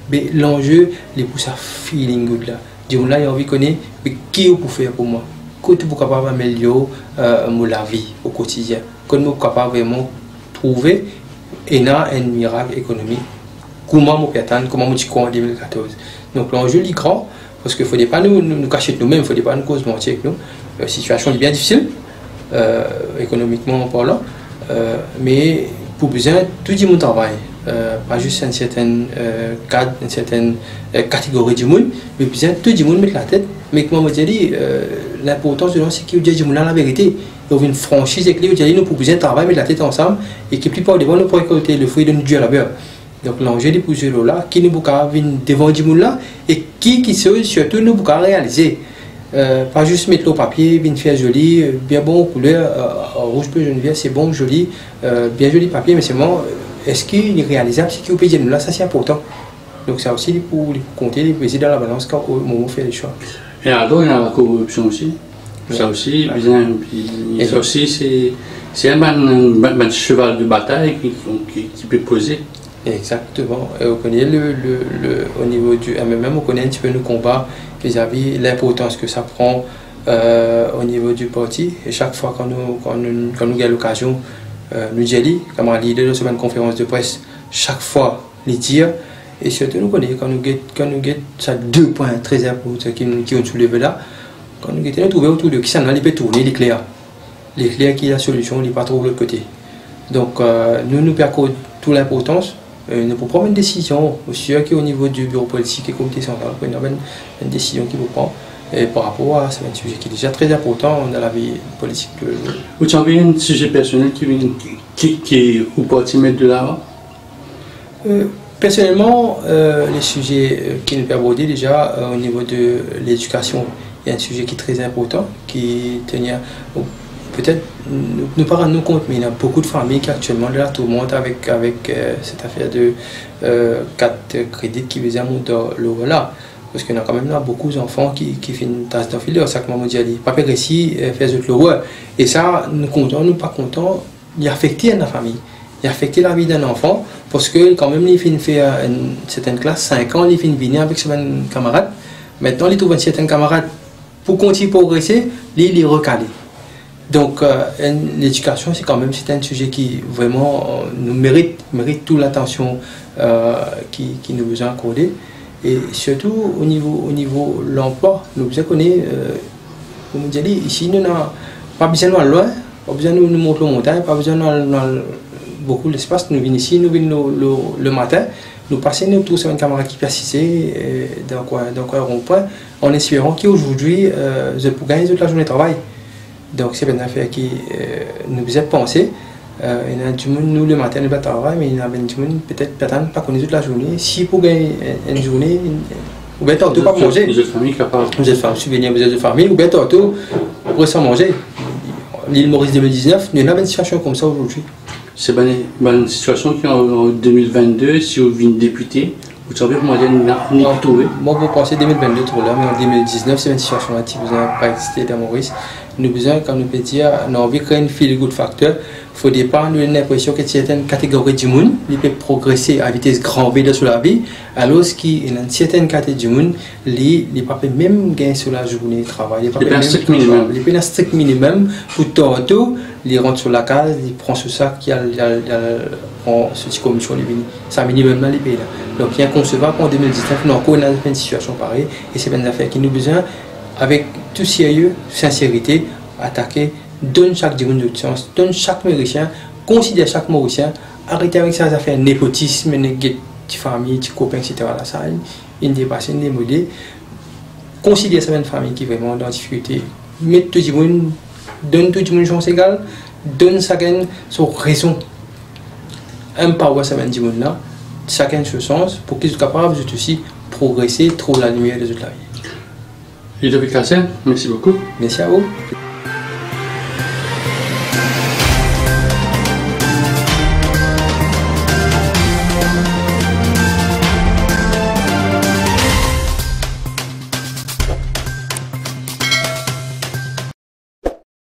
Mais l'enjeu, c'est pour ça, feeling good là. Dis-moi là, il y a envie de connaître, mais qui peut faire pour moi? Comment tu es capable d'améliorer la vie au quotidien? Comment tu es capable vraiment trouver un miracle économique? Comment tu peux attendre, comment tu crois en 2014? Donc l'enjeu est grand. Parce qu'il ne faudrait pas nous cacher de nous-mêmes, il ne faudrait pas nous causer mentir avec nous. La situation est bien difficile, économiquement parlant, mais pour besoin, tout le monde travaille. Pas juste un certain cadre, une certaine catégorie du monde, mais besoin tout le monde mettre la tête. Mais comme je dis, l'importance de c'est qu'il y a la vérité. Il y a une franchise avec lui, nous pour besoin travailler, mettre la tête ensemble, et que plus part devant nous pour récolter le fruit de notre labeur. Donc l'enjeu des projets là, qui nous peut venir devant du monde là, et qui surtout nous peut réaliser. Pas juste mettre le papier, bien faire joli, bien bon couleur, rouge bleu jaune vert, c'est bon, joli, bien joli papier, mais c'est bon. Est-ce qu'il est réalisable, c'est qu'il peut là, ça c'est important. Donc ça aussi pour compter, les peser dans la balance quand au moment où on fait les choix. Et alors il y a la corruption aussi. Ça aussi, ça aussi c'est un cheval de bataille qui peut poser. Exactement. Et on connaît au niveau du MMM, on connaît un petit peu nos combats vis-à-vis l'importance que ça prend au niveau du parti. Et chaque fois quand nous avons l'occasion, nous disons, comme un leader de une conférence de presse, chaque fois, les dire. Et surtout, nous connaissons quand nous avons ça 2 points très importants qui ont soulevé là. Quand nous avons trouvé autour de qui ça peut tourner l'éclair. L'éclair qui est la solution, il n'est pas trop de l'autre côté. Donc, nous perdons toute l'importance. Nous pouvons prendre une décision aussi au niveau du bureau politique et comité central, une décision qui vous prend par rapport à ce sujet qui est déjà très important dans la vie politique. Vous avez un sujet personnel qui vous parti mettre de l'avant? Personnellement, les sujets qui nous aborder déjà au niveau de l'éducation, il y a un sujet qui est très important, qui tenait peut-être nous pas rendre compte, mais il y a beaucoup de familles qui actuellement de la tourmente avec cette affaire de 4 crédits qui visaient à monter l'euro là. Parce qu'il y a quand même là beaucoup d'enfants qui font une tasse d'enfileur, ça que maman dit. Pas réussi à faire l'euro. Et ça, nous contents, nous pas contents, il affecte la famille. Il affecte la vie d'un enfant parce que quand même il finit faire une certaine classe, 5 ans, il finit venir avec ses camarades. Maintenant, il trouve un certain camarade pour continuer à progresser, il est recalé. Donc l'éducation c'est quand même un sujet qui vraiment nous mérite toute l'attention qui nous besoin accorder et surtout au niveau de l'emploi nous besoin connaître comme on dit ici nous n'avons pas besoin de loin, pas besoin de nous monter la montagne, pas besoin beaucoup l'espace. Nous venons ici, nous venons le matin, nous passons nous tous sur une caméra qui persiste dans quoi rond-point, en espérant qu'aujourd'hui, je peux gagner toute la journée de travail. Donc c'est une affaire qui nous a pensé. Il y a du monde, nous le matin, nous travaillons, mais il y a du monde peut-être pas connu toute la journée. Si pour gagner une journée, ou bien tantôt pas manger. Vous êtes famille capable. Vous êtes famille, vous êtes de famille, ou bien tantôt pour sans manger. L'île Maurice 2019, nous avons une situation comme ça aujourd'hui. C'est une situation qui en 2022, si vous venez député, vous savez comment on a trouvé. Moi, vous pensez 2022 trop là, mais en 2019, c'est une situation qui vous n'a pas existé dans Maurice. Nous besoin, comme nous peut dire, nous avons créé une feel good factor. Il faut départ, nous avons l'impression que certaines catégories du monde, ils peuvent progresser à vitesse grand V sur la vie, alors qu'il y a une certaine catégorie du monde, ils ne peuvent même gagner sur la journée de travail. Ils peuvent un strict minimum. Ils peuvent un strict minimum pour tantôt, ils rentrent sur la case, ils prennent ce sac, ils prennent ce petit commission, c'est un minimum dans les pays. Donc il est inconcevable qu'en 2019, nous avons une situation pareille, et c'est une affaire qui nous besoin, avec tout sérieux, sincérité, attaquer, donne chaque dimanche de chance, donne chaque Mauricien, considère chaque Mauricien, arrêtez avec ces affaires népotisme, petites familles, petits copains, etc. Là, ça, il dépasse, il démodé. Considère ça une famille qui est vraiment dans la difficulté. Mettez tout le monde, donne tout le monde une chance égale, donne chacun son raison. Empower ça une monde là, chacun son sens, pour qu'ils soient capables de aussi progresser, trouver la lumière des autres la vie. Ludovic Hassen, merci beaucoup. Merci à vous.